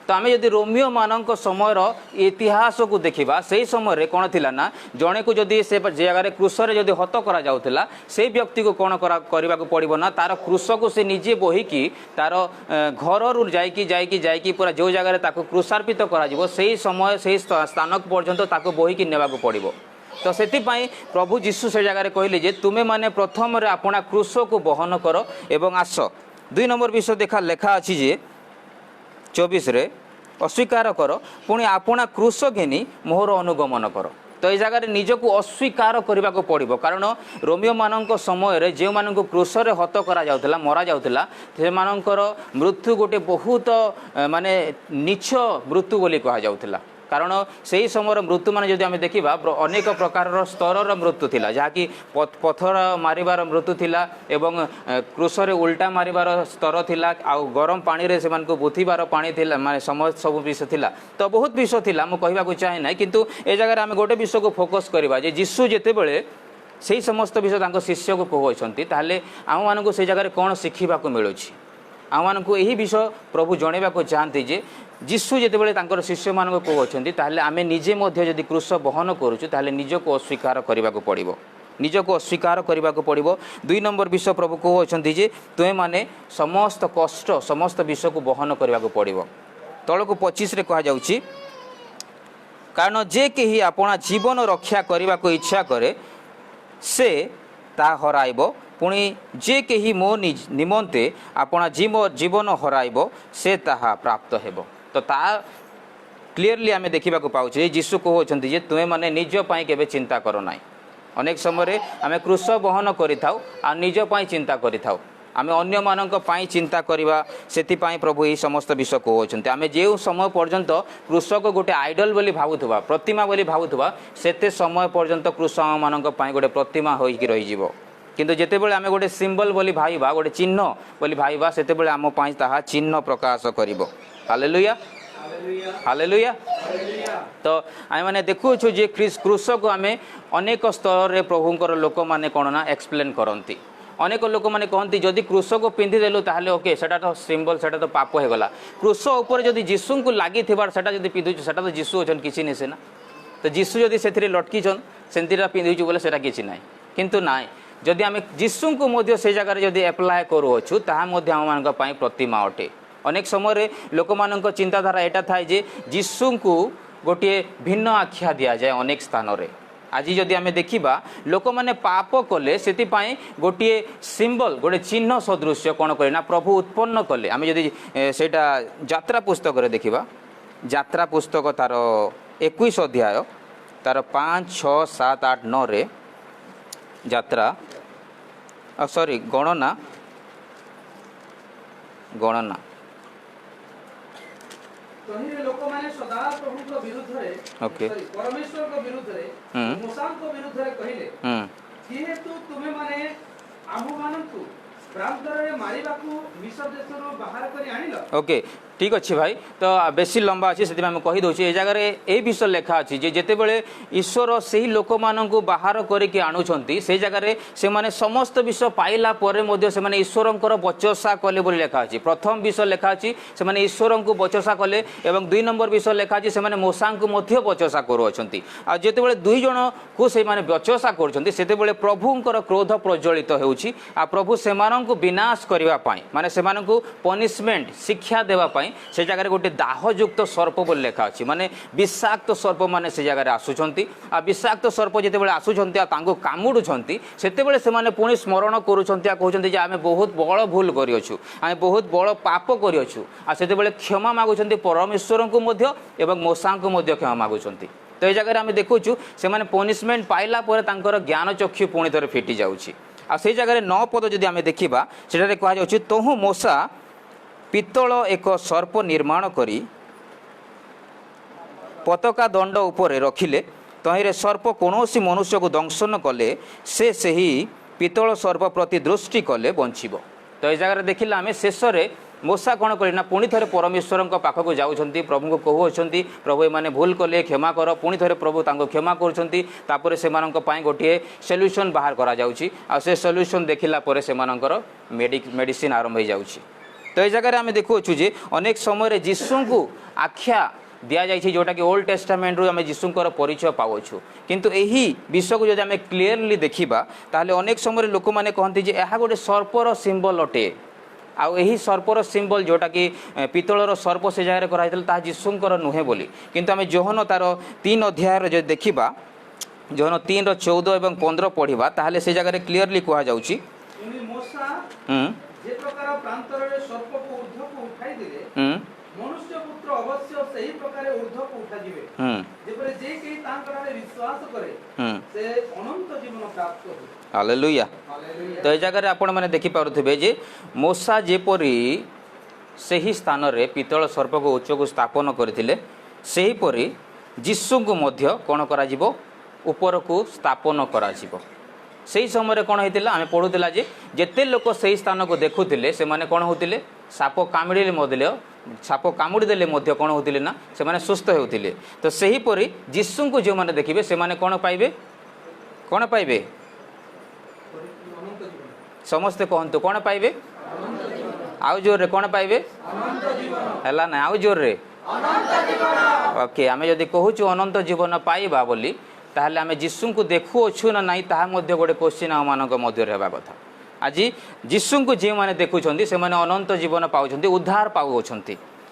ତ ଆମେ ଯଦି ରୋମିଓ ମାନଙ୍କ ସମୟର ଇତିହାସକୁ ଦେଖିବା, ସେହି ସମୟରେ କ'ଣ ଥିଲା ନା, ଜଣେକୁ ଯଦି ସେ ଜାଗାରେ କ୍ରୁଶରେ ଯଦି ହତ କରାଯାଉଥିଲା, ସେହି ବ୍ୟକ୍ତିକୁ କ'ଣ କରିବାକୁ ପଡ଼ିବ ନା, ତାର କ୍ରୁଶକୁ ସେ ନିଜେ ବୋହିକି ତାର ଘରରୁ ଯାଇକି ପୁରା ଯେଉଁ ଜାଗାରେ ତାକୁ କ୍ରୁଶାର୍ପିତ କରାଯିବ, ସେହି ସମୟ ସେହି ସ୍ଥାନ ପର୍ଯ୍ୟନ୍ତ ତାକୁ ବୋହିକି ନେବାକୁ ପଡ଼ିବ। ତ ସେଥିପାଇଁ ପ୍ରଭୁ ଯୀଶୁ ସେ ଜାଗାରେ କହିଲେ ଯେ ତୁମେମାନେ ପ୍ରଥମରେ ଆପଣା କ୍ରୁଶକୁ ବହନ କର ଏବଂ ଆସ। 2 ନମ୍ବର ବିଷୟ ଲେଖା ଅଛି ଯେ 24ରେ, ଅସ୍ୱୀକାର କର, ପୁଣି ଆପଣା କ୍ରୁଶ ଘେନି ମୋର ଅନୁଗମନ କର। ତ এই ଜାଗାରେ ନିଜକୁ ଅସ୍ୱୀକାର କରିବାକୁ ପଡ଼ିବ। କାରଣ ରୋମିଓ ମାନଙ୍କ ସମୟରେ ଯେଉଁମାନଙ୍କୁ କ୍ରୁଶରେ ହତ କରାଯାଉଥିଲା, ମରାଯାଉଥିଲା, ସେମାନଙ୍କର ମୃତ୍ୟୁ ଗୋଟେ ବହୁତ ମାନେ ନୀଚ ମୃତ୍ୟୁ ବୋଲି କୁହାଯାଉଥିଲା। କାରଣ ସେହି ସମୟର ମୃତ୍ୟୁମାନେ ଯଦି ଆମେ ଦେଖିବା, ଅନେକ ପ୍ରକାରର ସ୍ତରର ମୃତ୍ୟୁ ଥିଲା, ଯାହାକି ପଥର ମାରିବାର ମୃତ୍ୟୁ ଥିଲା ଏବଂ କ୍ରୁଶରେ ଉଲ୍ଟା ମାରିବାର ସ୍ତର ଥିଲା, ଆଉ ଗରମ ପାଣିରେ ସେମାନଙ୍କୁ ବୁଥିବାର ପାଣି ଥିଲା, ମାନେ ସବୁ ବିଷୟ ଥିଲା। ତ ବହୁତ ବିଷୟ ଥିଲା, ମୁଁ କହିବାକୁ ଚାହେଁ ନାହିଁ। କିନ୍ତୁ ଏ ଜାଗାରେ ଆମେ ଗୋଟେ ବିଷୟକୁ ଫୋକସ୍ କରିବା ଯେ ଯୀଶୁ ଯେତେବେଳେ ସେହି ସମସ୍ତ ବିଷୟ ତାଙ୍କ ଶିଷ୍ୟକୁ କହୁଅଛନ୍ତି, ତାହେଲେ ଆମମାନଙ୍କୁ ସେହି ଜାଗାରେ କ'ଣ ଶିଖିବାକୁ ମିଳୁଛି? ଆମମାନଙ୍କୁ ଏହି ବିଷୟ ପ୍ରଭୁ ଜଣାଇବାକୁ ଚାହାନ୍ତି ଯେ ଯୀଶୁ ଯେତେବେଳେ ତାଙ୍କର ଶିଷ୍ୟମାନଙ୍କୁ କହୁଅଛନ୍ତି, ତାହେଲେ ଆମେ ନିଜେ ମଧ୍ୟ ଯଦି କ୍ରୁଶ ବହନ କରୁଛୁ, ତାହେଲେ ନିଜକୁ ଅସ୍ୱୀକାର କରିବାକୁ ପଡ଼ିବ, ନିଜକୁ ଅସ୍ୱୀକାର କରିବାକୁ ପଡ଼ିବ। 2 ନମ୍ବର ବିଷୟ ପ୍ରଭୁ କହୁଅଛନ୍ତି ଯେ ତୁମେମାନେ ସମସ୍ତ କଷ୍ଟ, ସମସ୍ତ ବିଷୟକୁ ବହନ କରିବାକୁ ପଡ଼ିବ। ତଳକୁ 25ରେ କୁହାଯାଉଛି, କାରଣ ଯେ କେହି ଆପଣା ଜୀବନ ରକ୍ଷା କରିବାକୁ ଇଚ୍ଛା କରେ, ସେ ତାହା ହରାଇବ, पुणी जे कहीं मो निमंते आपणा जीवन हराइब से ताहा प्राप्त हेब। तो ता क्लीयरली आम देखा पाचे जीशु कहते जे तुम्हें मैंने निजपाई के चिंता कर ना। अनेक समय आम क्रूस बहन करिथाउ आ निजपाई चिंता करिथाउ, आम अन्य मानक पाई चिंता करवा से प्रभु यही समस्त विषय कहते आम जो समय पर्यंत क्रूस को गोटे आइडल बोली भावुवा प्रतिमा बोली भावुवा सेते समय पर्यंत क्रूस मानक गोटे प्रतिमा होइकी रही। किंतु जेतेबेले आम गोटे सिंबल बोली भाईबा गोटे चिन्ह बोली भाईबा सेतेबेले आम पाई ताहा चिन्ह प्रकाश करिवो। Hallelujah hallelujah. तो आम मैंने देखु जे क्रूस को आम अनेक स्तर रे प्रभुंकर लोक मैंने कौन ना एक्सप्लेन करती। अनेक लोक मैंने कहती जदि क्रूस को पिंधिदेलु ताहले ओके सेटा तो सिंबल सेटा तो पाप होगला। क्रूस उपर जदि जीशु को लगी सेटा जदि पिंधुछु सेटा तो जीशु अछन किछि नै सेना। तो जीशु जदि सेथिरे लटकीछन सेंतीरा पिंधुछु बोले सेटा किछि नै। किंतु नाइ जदि आम जीशु को मध्य से जगह जदि एप्लाय करूछु ताहा मध्य हम मानक पई प्रतिमा अटे। अनेक समय लोक मानक चिंताधारा एटा थाए जे जीशु को गोटे भिन्न आख्या दिया जाए अनेक स्थान रे। आज जदि आम देखा लोक मैंने पाप कले से गोटे सिंबल गोटे चिन्ह सदृश्य कौन करे ना प्रभु उत्पन्न कले। आम जदि सेटा यात्रा पुस्तक रे देखा यात्रा पुस्तक तार 21 अध्याय तार 5, 6, 7, 8, 9 रे यात्रा सॉरी गणना तहिरे लोक माने सदा प्रभु को विरुद्ध रे ओके परमेश्वर को विरुद्ध रे मूसा को विरुद्ध रे कहिले जेहेतु तुमे माने आमु मानकु प्रांतर रे मारिबाकू मिस्र देशरो बाहर करी आनिलो। ओके ठीक अच्छे भाई। तो बेसी लंबा अच्छे से कही दूसरी ए जगह ये विषय लेखा अच्छी जे जितेबले ईश्वर से ही लोक मानू बाहर करके आणुंट से जगह से माने समस्त विषय पाइला से माने ईश्वरंकर बचसा कले बोली लेखा अच्छी। प्रथम विषय लेखा अच्छी से माने ईश्वर को बचसा कले एवं 2 नंबर विषय लेखा अच्छी से माने मूसा को मध्य बचसा करुँच। आ जितेबले 2 जन को से माने बचसा करते प्रभुंकर क्रोध प्रज्वलित होउछि। आ प्रभु से विनाश करने माने से पनिशमेंट शिक्षा देवाई से जगह गोटे दाहयुक्त सर्प बोली लेखा अच्छी माने विषाक्त सर्प माने से जगह आसुंच। आ विषाक्त सर्प जितेबाला आसुंच कामुड़ुंट से पुणी स्मरण करुँच आम बहुत बड़ भूल करूँ आम बहुत बड़ पाप करूँ। आ से क्षमा मागुंट परमेश्वर को मध्य एवं मूसा को मध्य क्षमा मागुंट। तो ये जगह आम देखु से पनिशमेंट पाइला ज्ञान चक्षु पुणी थे फिटी जाऊँगी। आ से जगह 9 पद जदि आम देखा से कहुच्छे तहु मूसा पित्तल एक सर्प निर्माण करी पताका दंड उपरे रखिले तहिरे सर्प कौनसी मनुष्य को दंशन कले से सही पित्तल सर्प प्रति दृष्टि कले बंचिब। तो ये जगह देखिले आम शेष में मूसा कौन करना पुणी थे परमेश्वर पाखक जाऊँच प्रभु को कहते प्रभु एमाने भूल कले क्षमा कर पुणी थे प्रभु क्षमा कर से गोटे सल्यूशन बाहर करा से सल्यूशन देखला से मेडिसिन आरंभ हो जाऊँगी। तो ये जगह आम देखु जे अनेक समय जीशु को आख्या दि जाए जोटा कि ओल्ड टेस्टामेंट रू आम जीशुकर परिचय पाऊँ। किंतु यही विषय को जब आम क्लीयरली देखा ताहले अनेक समय लोक मैंने कहते हैं यह गोटे सर्पर सिंबल अटे। आउ यही सर्पर सिंबल जोटा कि पितलर सर्प से जगह कराई जीशुकर नुहे बोली। किंतु आम जोहन तार 3 अध्याय जो देखा जोहन 3 ର 14 ଏବଂ 15 पढ़ा ताहले से जगह क्लीयरली कहा जाउची जे प्रकार प्रांतर रे सर्प को ऊर्ध्व को उठाई दिले मनुष्य पुत्र अवश्य सही प्रकार ऊर्ध्व को उठा जिवे जेपरे जे केही तांकर रे विश्वास करे से अनंत जीवन प्राप्त हो। हालेलुया। तो ए जगह आपण माने देखि पारुथिबे जे मूसा जेपरी सही स्थान रे पितल सर्प को उच्च को स्थापन करथिले सही परी जीशु को मध्य कोन करा जिवो ऊपर को स्थापन करा जिवो। से समय कौन होता आम पढ़ूला जेते लोक से स्थान को देखुले से माने कौन होते साप कामुड़े साप कामुड़ीदे कौन होते ना से माने सुस्थ होते। तो सेहीपरि जीशु को जो मैंने देखिए से माने कौन पाइबे समस्ते कहतु कौन पाइबे आउ जोर रे कौन पाइबे है ना आउ जोर रे ओके आम जदि कहूँ अनंत जीवन पाइबा बोली ताहले आम जीशु को देखु अच्छु ना नाई ताहा मध्य गोटे क्वेश्चन आम मान मध्य रहा कथा। आज जीशु को जो मैंने देखुं से अनंत जीवन पाँच उद्धार पाऊँच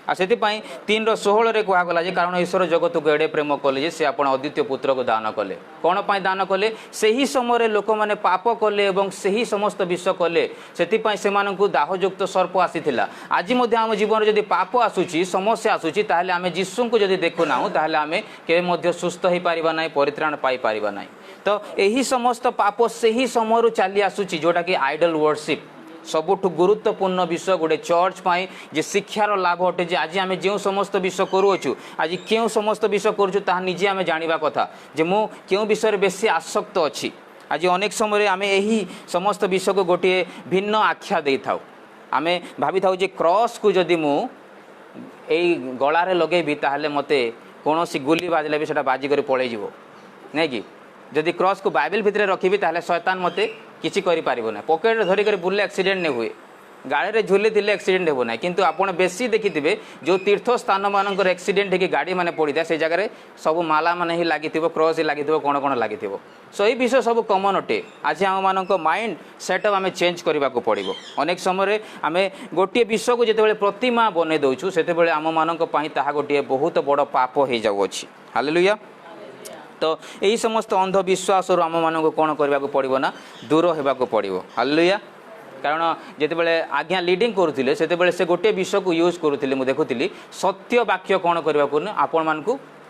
आ से 3:16 कहगला कारण ईश्वर जगत को एडे प्रेम कले जे से आपण अद्वितीय पुत्र को दान कले कौन पाई दान कले से ही समय लोक मैंने पाप कले और से ही समस्त विष कले से दाहयुक्त सर्प आसीथिला आज आम जीवन जदि पाप आसूची समस्या आसूची ताहले आमे जीशु को जदि देखुना ताहले आमे केवे सुस्थ हो पारिबा नाही परित्राण पाई पारिबा नाही तो यही समस्त पाप से ही समय चली आसूची जोटा कि आइडल वर्शिप सबुठ गुरुत्वपूर्ण विषय गोटे चर्च पाई जे शिक्षार लाभ अटे जे आज आम जो समस्त विषय करूँ आज क्यों समस्त विषय करूँ निजे आम जाना कथा जे मु क्यों विषय बेसी आसक्त अच्छी आज अनेक समय आम यही समस्त विषय को गोटे भिन्न आख्या दे था आम भावी था जे क्रॉस को जदि मु गलार लगेबी ताहले मते कौन सी गुली बाजले भी बाजिक पलि जीव नहीं कि जदि क्रॉस को बाइबल भितर रखी ताहले शैतान मते किसी करें पकेट धरिक बुले एक्सीडेंट नहीं हुए गाड़ी में झुली थे एक्सीडेंट हो ना किंतु आपड़ बेसी देखिथे जो तीर्थ स्थान मानकर एक्सीडेंट हो गाड़ी मैंने पड़ा से जगह सब माला मैंने ही लगी क्रॉस ही लगी कौन कौन लगी सो ये विषय सब कमन अटे आज आम मान माइंड सेटअप आम चेंज करने को पड़ो अनेक समय आम गोटे विषय को जिते प्रतिमा बन दौचु से आम मान गोटे बहुत बड़ पाप हो जाऊँगी हालेलुया तो यही समस्त अंधविश्वास आम मान कौन करने को पड़ो ना दूर होगा पड़ो हालेलुया कारण जिते आज्ञा लिडिंग करुले से गोटे विषय को यूज करुले मुझे देखुली सत्य वाक्य कौन करने आपण मान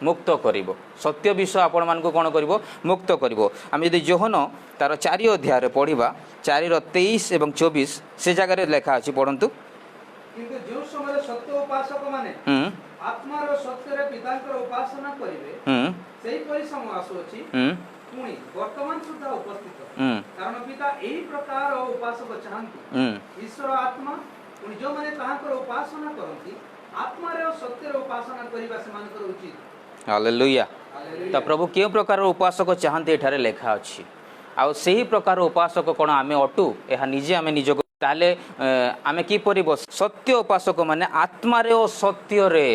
मुक्त कर सत्य विषय आपण मान कौन कर मुक्त कर आम जब जोहन तार 4 अध्याय पढ़ा 4:23 और 24 से जगह लेखा अच्छी पढ़ंतु किंतु जो समय सत्य उपासक माने आत्मार सत्य रे पितांकर उपासना करिवे सेही परि समय आसुछि पुणी वर्तमान सुद्धा उपस्थित कारण पिता एही प्रकार उपासक चाहंती ईश्वर आत्मा पुणी जो माने तांकर उपासना करंती आत्मा रे सत्य रे उपासना करिबा सेमानकर उचित हालेलुया तो प्रभु के प्रकार उपासक चाहंती एठारे लेखा अछि आ सेही प्रकार उपासक कोन आमे अटू एहा निजे आमे निजो ताले आमे किपरि बस सत्य उपासक माने आत्मा रे और सत्य रे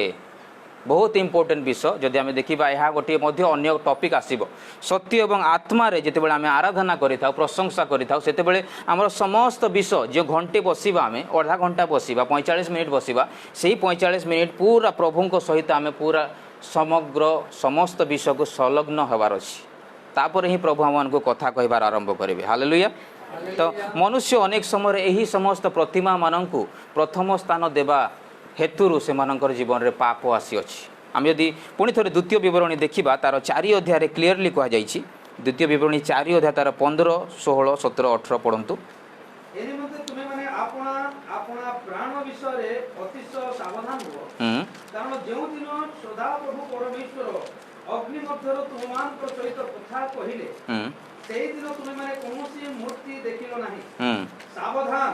बहुत इंपोर्टेंट विषय जदि आमे देखिबा यह गोटे मध्य अन्य टॉपिक आसीबो सत्य एवं आत्मा रे जेतेबेले आमे आराधना करिथाउ प्रशंसा करिथाउ सेतेबेले हमर समस्त विषय जो घंटे बसिबा आमे आधा घंटा बसिबा 45 मिनिट बसिबा सेही 45 मिनिट पूरा प्रभुको सहित आमे पूरा समग्र समस्त विषय को संलग्न होबार अछि तापर ही प्रभु हमन को कथा कहबार आरंभ करिवे हालेलुया तो मनुष्य अनेक समय यही समस्त प्रतिमा माननकु प्रथम स्थान देवा हेतुरु से मानकर जीवन रे पाप आसी अछि आम यदि पुणी थे द्वितीय विवरणी देखा तार 4 अध्याय क्लीयरली कह जाइछि द्वितीय विवरणी 4 अध्याय तार 15 16 17 18 पढ़ंतु एनि मध्ये तुमे माने आपना आपना प्राण विषय रे अतिशय सावधान हो कारण जेउ दिन सदा प्रभु परमेश्वर अग्नि मध्यरो तुमान को सहित कथा कहिले सेही दिन तुमे माने कोनोसी मूर्ति देखिलो नाही सावधान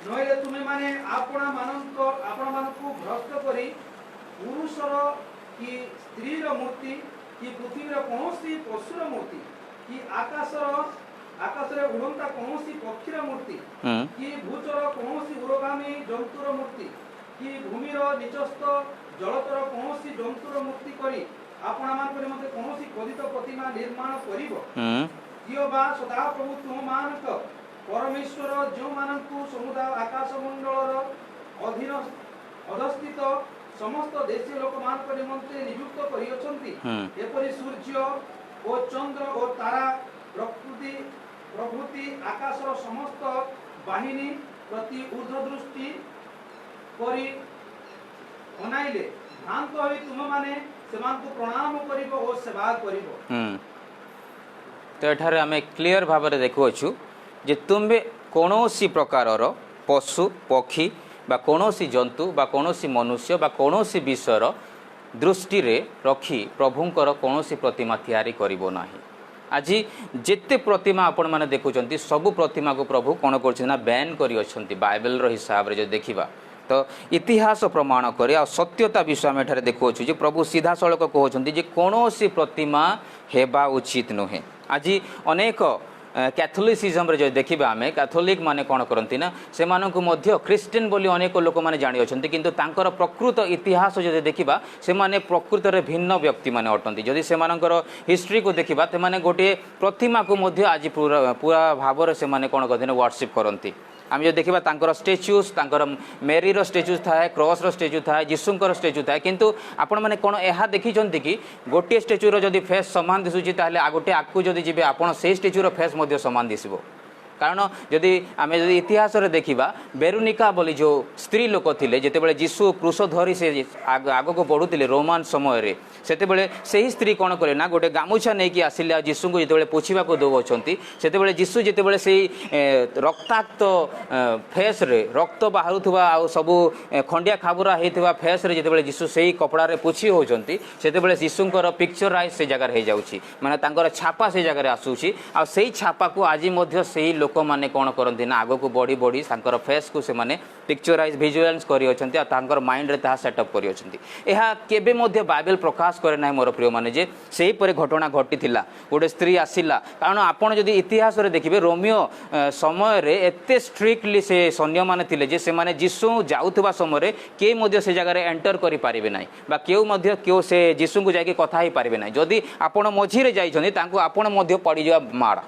नहिले तुमे माने आपना माननको भ्रष्ट करी पुरुषर कि स्त्रीर मूर्ति कि पृथ्वीर कोनोसी पशुर मूर्ति कि आकाशरे उड़ंता कोनोसी पक्षीर मूर्ति कि भूचर कोनोसी उरगामी जंतुर मूर्ति कि भूमिर निचस्थ जलतर कोनोसी जंतुर मूर्ति करी आपना मान मते कोनोसी खोदित प्रतिमा निर्माण करिवो कियो बा सदा प्रभु तुम मानक परमेश्वर जो मानकु समुदाय आकाश मंडलर अधीन अधस्थित समस्त देशीय लोक मान निमंत्रे नियुक्त करि अछंती एपरि सूर्य और चंद्र और तारा प्रभृति आकाशर समस्त बाहिनी प्रति ऊर्ध्व दृष्टि करी अनाइले भ्रांत होई तुम माने सेमानकु प्रणाम करिवो और सेवा करिवो तो एठारे आमे क्लियर भाव में देखुछु जे तुम्बे कोनोसी प्रकारर पशु पक्षी बा कोनोसी जंतु बा कोनोसी मनुष्य बा कोनोसी विषयर दृष्टि रे रखी प्रभुंकर कोनोसी प्रतिमा तैयारी करिवो नाही आज जेते प्रतिमा आपण माने देखुचंती सब प्रतिमा को प्रभु कोन करछन ना बैन करि अछंती बाइबल रो हिसाब रे जे देखिबा तो इतिहास प्रमाण करे आ सत्यता विषय में एठारे देखुछु जे प्रभु सीधा सड़क कहउछंती जे कोनोसी प्रतिमा हेबा उचित नहे आज अनेक कैथोलिसिज्म रे जो देखिबा आमे कैथोलिक माने कोन करंती ना से मानकु मध्य क्रिश्चियन बोली अनेक लोक माने जानि अछंती किंतु तांकर प्रकृत इतिहास जो देखिबा से माने प्रकृत रे भिन्न व्यक्ति माने अटंती जदि से मानकर हिस्ट्री को देखिबा ते माने गोटे प्रतिमा को मध्य आज पूरा पूरा भाव रे से माने कोन करथिन वर्शिप करंती आम जो देखा तांकर स्टेच्यूज तांकर मेरीर स्टेच्यूज थाए क्रॉसर स्टेच्यू थाए जीशुंकर स्टेच्यू थाए किंतु आपण मैंने कौन यह देखी कि गोटे स्टेच्यूर जदि फेस सामान दिशुची गोटे आगू जदि जी आप से स्टेच्यूर फेस सामान दिशो कारण जदि आम जब इतिहास देखा बेरुनिका बोली जो स्त्री लोक थे जितेबाला जीशु क्रूस धरी से आग को बढ़ुले रोमान समय से से ही स्त्री कौन कले ना गोटे गामुछा नहीं कि आसिले जीशु को जिते पोछा दौरान से जीशु जिते से रक्ताक्त फेस रे रक्त बाहर आ सबू खंडिया खाबुरा होता फेस रे जिते जीशु से ही कपड़ा पोछी होती से जीशुंर पिक्चराइज से जगह हो जाऊँगी माने छापा से जगह आसूसी आ छापा को आज लोक मैंने कौन करती ना आग को बढ़ी बढ़ी फेस को से पिक्चराइज भिजुअलाइज कर माइंड रे सेटअप कर बाइबल प्रकाश करे ना मोर प्रिय माने जे से घटना घटी गोटे स्त्री आसिला कारण आपड़ जदि इतिहास देखिए रोमियो समय रे एते स्ट्रिक्टली से सैन्य माने थिले जे से माने जीशु जाउथबा समय के से जगह एंटर करि पारिबे नाही बा केउ से जीशु को जाके कथा ही पारिबे नाही जदि आपण मझिरे जाइछन्ती तांको आपण मध्य पड़ी जा माड़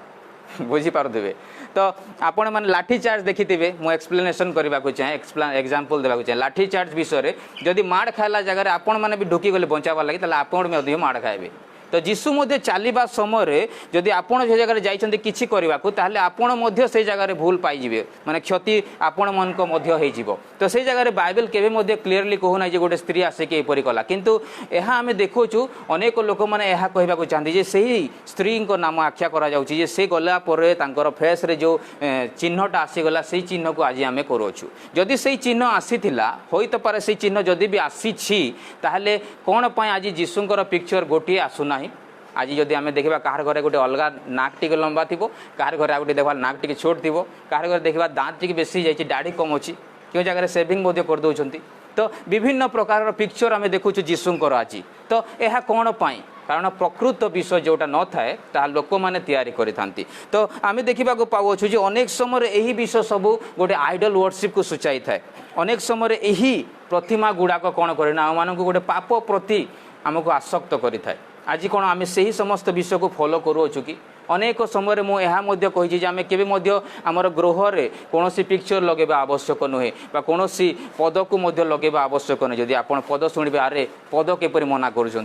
बुझी पारुथिबे तो आपण माने लाठी चार्ज देखिथिबे मु एक्सप्लेनेशन करबा को चाहे एग्जांपल देबा को चाहे लाठी चार्ज विषय रे जदि माड़ खाइला जगह आपण माने भी ढुकी गले बचावा लागि तले आपण में माड़ खाइबे तो जीशु मध्य चलवा समय जदि आपण से जगह जाइछन्ती किछि करबाकू ताहले आपण मध्य से जगह भूल पाइजिबे माने क्षति आपण मन को मध्य होई जिवो तो से जगह बाइबल केबे मध्य क्लियरली कहू ना जे गोटे स्त्री आसे के एपरि कला किंतु एहा आमे देखोचु अनेक लोक माने एहा कहबा को चाहती जे सही स्त्री को नाम आख्या करा जाउची जे से गला परे तांकर फेस रे जो चिन्हटा आसी गला से चिन्ह को आज आमे करोछु जदि से चिन्ह आसीथिला होई त पारे से चिन्ह जदि भी आसी छी ताहले कोन पय आज जीशुंकर पिक्चर गोटी आसुना आज जदि आम देखा कहार घरे गोटे अलग नाक टी लंबा थी कहार घरे गोटे देखा नाक टी छोट थी कहार घरे देखा दाँत टी बेसी जाइए दाढ़ी कम अच्छी क्यों जगह सेविंग कर दौरान तो विभिन्न प्रकार पिक्चर आम देखु जीशुंकर आज तो यह कौन पाई कारण प्रकृत विषय जोटा न थाए ता लोक मैंने तैयारी करिथांती तो आम देखा पाऊँ जो अनेक समय यही विषय सबू गोटे आइडल वर्शिप को सूचाई थाए अनेक समय यही प्रतिमा गुड़ाक कौन करे ना आम गोटे पाप प्रति आमको आसक्त करिथाए आज कौन आम से ही समस्त विषय को फॉलो करूँ कि अनेक समय मुझे कही आम के आमर गृह में कौन पिक्चर लगेगा आवश्यक नुहे कौन पद को लगेगा आवश्यक नुहे जदि आप पद शुणे अरे पद केपरि मना करुँच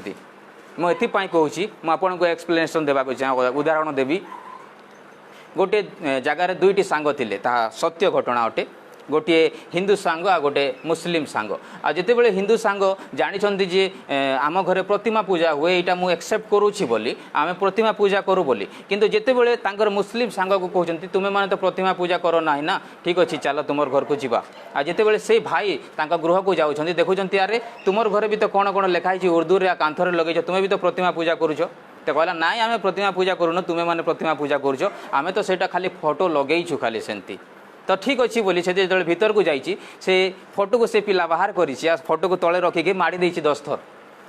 मुझे कहूँ मुझे एक्सप्लेनेशन देवाक चाहे उदाहरण देवी गोटे जगार दुईटी सांग थिले ता सत्य घटना अटे गोटे हिंदू सांग आ गोटे मुस्लिम सांग आ जितेबाला हिंदू सांग जानी जे आम घरे प्रतिमा पूजा हुए यहाँ मुझे एक्सेप्ट करुँची बोली आम प्रतिमा पूजा करूँ बोली किंतु जितेबाला तांकर मुस्लिम सांग को कहते तुम्हें मैंने तो प्रतिमा पूजा कर ना ना ठीक अच्छे चल तुम घर को जीवा आ जितेबाला से भाई तांका गृह को जाऊँच देखुं अरे तुम घर भी तो कौन कौन लिखाई उर्दू रे कांथर लगे तुम्हें भी तो प्रतिमा पूजा करुच तो कहला नाई आम प्रतिमा पूजा करूँ तुम्हें मैंने प्रतिमा पूजा करुच आम तो सेटा खाली फोटो लगेइछु खाली सेमती तो ठीक अच्छी बोली से जो भीतर को जाइए से फोटो को से पिला बाहर कर फोटो को तले रखिके माड़ी देछि 10 थर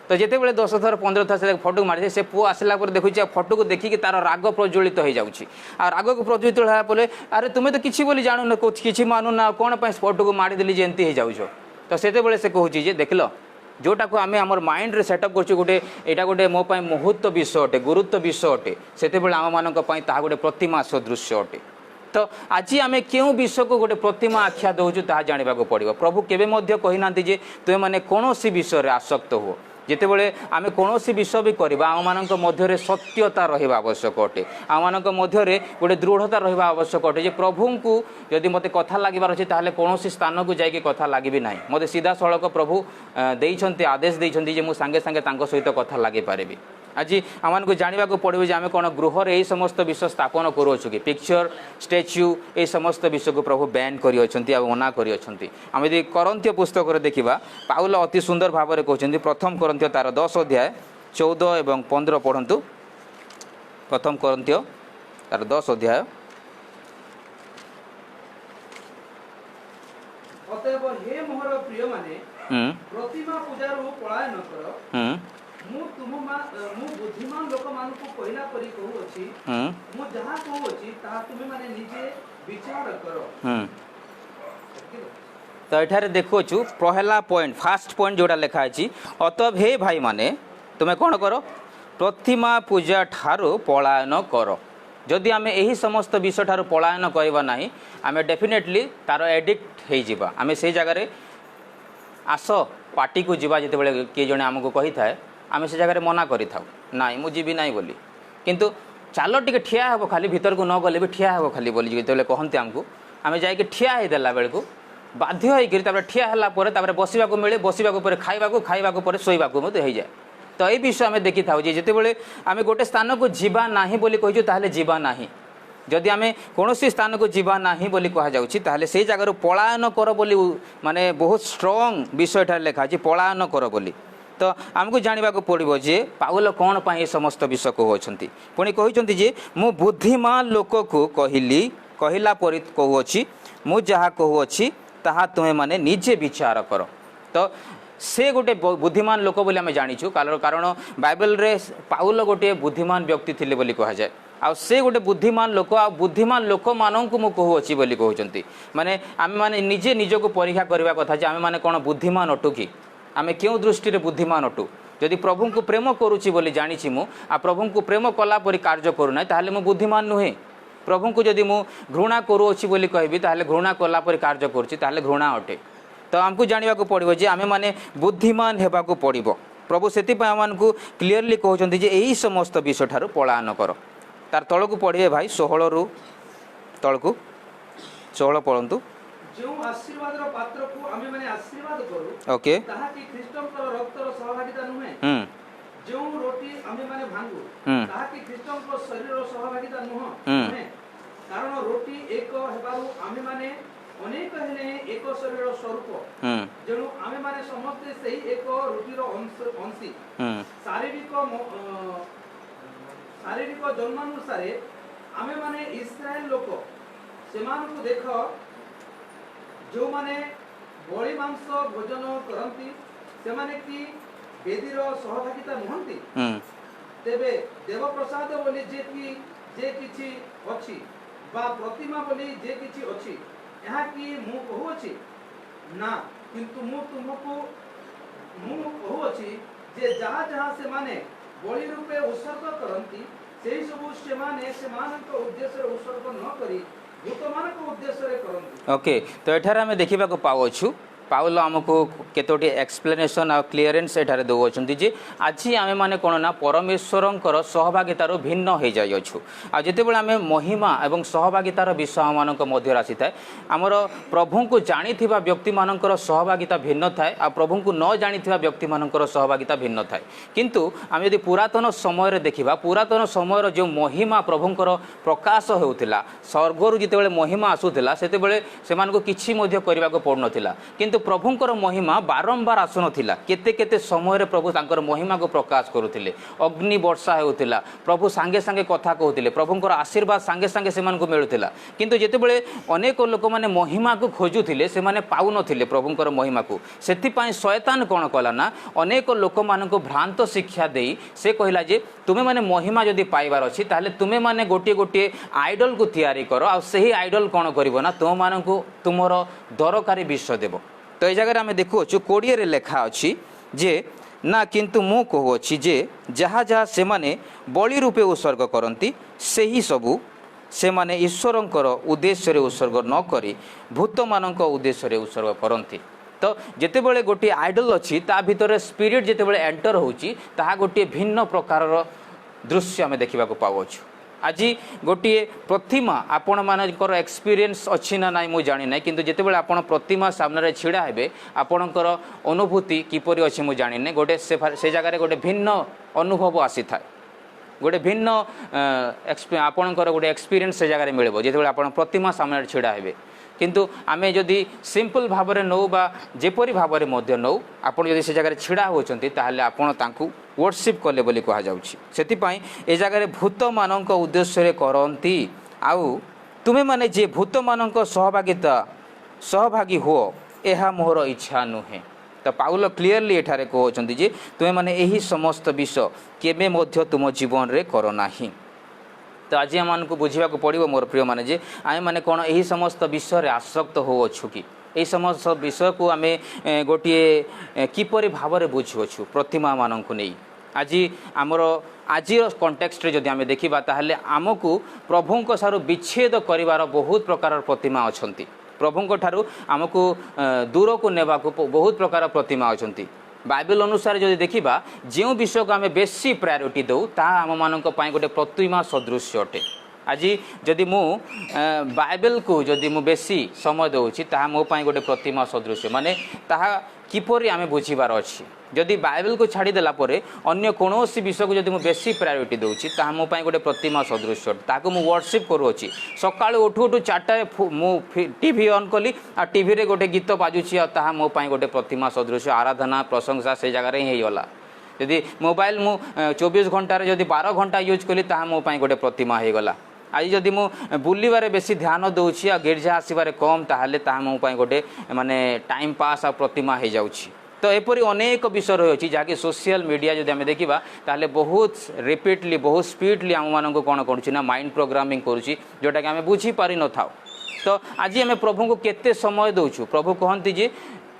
तो जिते बड़े 10 थर 15 थर से फोटो को मारी से पुआ आसला देखुची फोटो को देखिए तार राग प्रज्वलित हो जाऊँगी आ राग को प्रज्वलित होगापर अरे तुम्हें तो किसी बोली जानू न कि मानु ना कौन फोटो को माड़ी देली एमती हो जाऊछ तो से से कहूँ देख लो जोटा को आम आम माइंड रे सेटअप कर गोटे यहाँ गोटे मो महत्व विषय अटे गुरुत्व विषय अटे से आम मान गोटे प्रतिमा सदृश्य अटे तो आज आम क्यों विषय को गोटे प्रतिमा आख्या दौचु ता जानवा पड़ो प्रभु केवे कही ना जे तुम मैंने कौन विषय आसक्त हो जिते बड़े आम कौन विषय भी करवा आम मान मध्य सत्यता रहा आवश्यक अटे आम मान मध्य गोटे दृढ़ता रहा आवश्यक अटे जे प्रभु को जदि मत कथा लगे अच्छे ताहले कौन स्थान को जाकि कथा लगे ना मत सीधा सड़क प्रभु देइछन्ति आदेश देइछन्ति जे मु सांगे सांगे तांको सहित कथा लगे पारिबी आज आम को जानवा पड़ो जे आम कौन गृह यही समस्त विषय स्थापन करूँ कि पिक्चर स्टैच्यू ये समस्त विषय को प्रभु बैन कर मना कर आम यदि करंथीय पुस्तक देखा पाउल अति सुंदर भाव में कहते प्रथम करंथीय तार 10 अध्याय 14 एवं 15 पढ़ंतु प्रथम करंथीय तार 10 अध्याय अतएव हे मोहर प्रिय माने प्रतिमा पूजारू पलायन कर मु बुद्धिमान लोक मानकु पहिला करी कहू अछि मु जहा कहू अछि ता तुमे माने निजे विचार करो तो एठारे देखोछु पहला पॉइंट फास्ट पॉइंट जोड़ा लिखा अछि अतएव हे भाई माने तुमे कोन करो प्रतिमा पूजा ठारो पलायन करो जदि आम यही समस्त विषय ठार पलायन करवा ना आम डेफिनेटली तार एडिक्ट हो आम से जगह आस पार्टी को जीवा जिते बड़े किए जड़े आमको कही थाए आम से जगह मना करी था नाई मुझे ना बोली किंतु चाल टे ठिया हे खाली भीतर को न गले भी ठिया हे खाली बोली जो कहते आमको आम जा ठिया होदेला बेलू बाध्य होकर ठिया है बसवा मिले बसवा खावा खावा शोवा हो जाए तो ये विषय आम देखी था जिते बड़े आम गोटे स्थान को जीवा ना बोली कहीचु ताहले जीवा ना जदि आम कौन स्थान को जीवा ना बोली कहुच्छे से जगार पलायन कर बोली माने बहुत स्ट्रंग विषय लिखा पलायन कर बोली तो आमको जानवा पड़ो जे पाउल कौन पाई समस्त विषय कहते पुणी कहते जे मु बुद्धिमान लोक को कहला परि कहूँ मु जहाँ कहूँ ताहा तुम्हें माने निजे विचार कर तो से गोटे बुद्धिमान लोक बोली आम जाचु कारण बाइबल रे पाउल गोटे बुद्धिमान व्यक्ति थिले बोली कह जाए आ से गोटे बुद्धिमान लोक आ बुद्धिमान लोक मानू कहूँ बोली कहते माने आम माने निजे निजको परीक्षा करने कथा आम माने कौन बुद्धिमान अटु कि आम क्यों दृष्टि बुद्धिमान अटु जदि प्रभु को प्रेम करुच्ची बोली जानी मु आ प्रभु को प्रेम कला परी कार्य करूना ताहले मु बुद्धिमान नुहे प्रभु को जदि मु घृणा करुच्ची बोली कहबी ताहले घृणा कला परी कार्य करुच्ची ताहले घृणा अटे तो आमको जानवा पड़ो जे आमे माने बुद्धिमान हेबाकू पड़िबो प्रभु से आमको क्लीयरली कहते जे यही समस्त विषय ठारू पलायन कर तार तलू पढ़े भाई 16 रु तलकू 16 पढ़ंतु जो आशीर्वाद रो पात्र को आमे माने आशीर्वाद करू ओके ताहा कि ख्रीष्टन रक्त रो सहभागिता नुहे जो रोटी आमे माने भांगू ताहा कि ख्रीष्टन को शरीर रो सहभागिता नुहे कारण रोटी एक हेबारु आमे माने अनेक हेले एक शरीर स्वरूप जेणु आमे माने समस्त सही एक रोटी रो अंशी शारीरिक जन्मानुसार आमे माने इस्राएल लोक सेमान को देख जो माने बलि मांस भोजन करंती से माने कि वेदीर सहभागिता नुहंती तेबे देव प्रसाद बोली जे किछि अछि बा प्रतिमा बोली जे किछि अछि यहाँ कि मु कहू अछि ना किंतु मु तुमको मु कहू अछि जे जहाँ जहाँ से माने बलि रूपे उत्सर्ग करंती सेही सब से माने सेमानक उद्देश्य उत्सर्ग न करी भूतमानक उद्देश्य करंती ओके तो एठार आम देखा पाऊँ पाउल आमको केतोटी एक्सप्लेनेशन आ क्लीयरेंस एठारे दौरान जे आज आमे माने कौन ना परमेश्वरंकर सहभागितार भिन्न हो जाइछु आ जितेबाला आम महिमा एवं सहभागितार विषय आम मध्य आसी थाए आमर प्रभु को जानिथिबा व्यक्ति मानकर सहभागिता भिन्न थाए आ प्रभु को न जानिथिबा व्यक्ति मानकर सहभागिता भिन्न थाए किंतु आम यदि पुरातन समय देखिबा पुरातन समय जो महिमा प्रभुंकर प्रकाश होउथिला स्वर्गरु जितेबाला महिमा आसुथिला सेतेबाला सेमानको किछि मध्ये करिबाको पड़नथिला किंतु प्रभुंकर महिमा बारंबार आसुन केते केते समय प्रभु तांकर महिमा को प्रकाश करुथिले अग्नि वर्षा होउथिला प्रभु सांगे सांगे कथा कहउथिले प्रभुंकर आशीर्वाद सांगे सांगे सेमान को मिलुथिला किंतु जेतेबेले अनेक लोक माने महिमा को खोजुथिले से माने पाउ नथिले प्रभुंकर महिमा को सेति पई शैतान कोन कला ना अनेक लोक मान को भ्रांत शिक्षा देई से कहला जे तुमे माने महिमा जदि पाइबार अछि ताले तुमे माने गोटे गोटे आइडल को तैयारी करो आ सही आइडल कोन करिवो ना तुम मान को तुमर दरकारी विषय देबो तो ये जगह आम देखु 20 लेखा अच्छी जे ना किंतु मु कहूँ जे जहाँ जहाँ से माने बलि रूपे उत्सर्ग करती से ही सबू से माने ईश्वरंकर उद्देश्य उत्सर्ग न करी भूत मानक उद्देश्य उत्सर्ग करती तो जितेबले गोटे आइडल अच्छी ता भितर स्पिरिट जितेबले एंटर होची ताहा गोटे भिन्न प्रकार दृश्य आम देखा पाऊँ आज गोटे प्रतिमा आपण मानकर एक्सपीरियंस अच्छी ना नाई मु जानी ना किंतु जितेबाला आपण प्रतिमा सामने छिड़ा हेबे आपणकर अनुभूति किपरि अच्छी मु जानी ना गोटे से जगह गोटे भिन्न अनुभव आसी थाए गोटे भिन्न आपणकर गोटे एक्सपीरियंस से जगह मिलबो जितेबाला आपण प्रतिमा सामने छिड़ा हेबे किंतु आमे जदि सिंपल भाव में नौ बा जेपरी भाव में मध्य नौ आपण जदि से जगह छिड़ा होचंती ताहले आपण तांकु वर्शिप कले बोली कहा जाउछि सेतिपई ए जगह भूत मानक उद्देश्य करंती आउ तुमे माने जे भूत मानक सहभागी हो एहा मोर इच्छा नुहे तो पाउल क्लीयरली एठारे कहउछंती जे तुमे माने एही समस्त विषय केबे मध्य तुम जीवन रे करो नाही तो आज आम को बुझा पड़ो मोर प्रिय माने जे आम मैंने कौन यही समस्त विषय आसक्त होछु कि यही समस्त विषय को आम गोटे किपरि भाव में बुझुछु प्रतिमा मानक नहीं आज आमर आज कंटेक्स्ट रे जदि आम देखा ताहले आमको प्रभुंक सारू विच्छेद करिवार बहुत प्रकार प्रतिमा अछंती प्रभुंक ठारू आमको दूर को नेबा को बहुत प्रकार प्रतिमा अछंती बाइबल अनुसार जदि देखा जो विषय को आम बेसी प्रायोरिटी दौ ता आम मान गोटे प्रतिमा सदृश अटे आज जदि मु बाइबल को जदि मु बेसी समय दूची ताहा मो पाई गोटे प्रतिमा सदृश माने ताहा किपरि आमे बुझीबार अछि जदि बाइबल को छाड़ीदेला अन्य कौनसी विषय को जदि मु बेसी प्रायोरिटी दूची ताहा मो पाई गोटे प्रतिमा सदृश ताको मु वर्शिप करूँगी सकाळु उठू उठू 4टारे मु टीवी ऑन कली आ टीवी रे गोटे गीत बाजुची आ ताहा मो पाई गोटे प्रतिमा सदृश आराधना प्रशंसा से जगह ही गला जदि मोबाइल मु 24 घंटा जदि 12 घंटा यूज कली ताहा मो पाई गोटे प्रतिमा हो गला आज जदि मु बुलबारे बेसी ध्यान दूची आ गिर्जा आसबार कम ताहले ताहा मो पाई गोटे माने टाइम पास आ प्रतिमा हो जाउची तो एपरी अनेक विषय रही जहाँकि सोशल मीडिया जब आम देखा ताहले बहुत रिपीटली बहुत स्पीडली आम मान कौन करुँच माइंड प्रोग्रामिंग करुँची जोटा कि आम बुझी पारि न था तो आज आम प्रभु को केते समय दौचु प्रभु कहती जे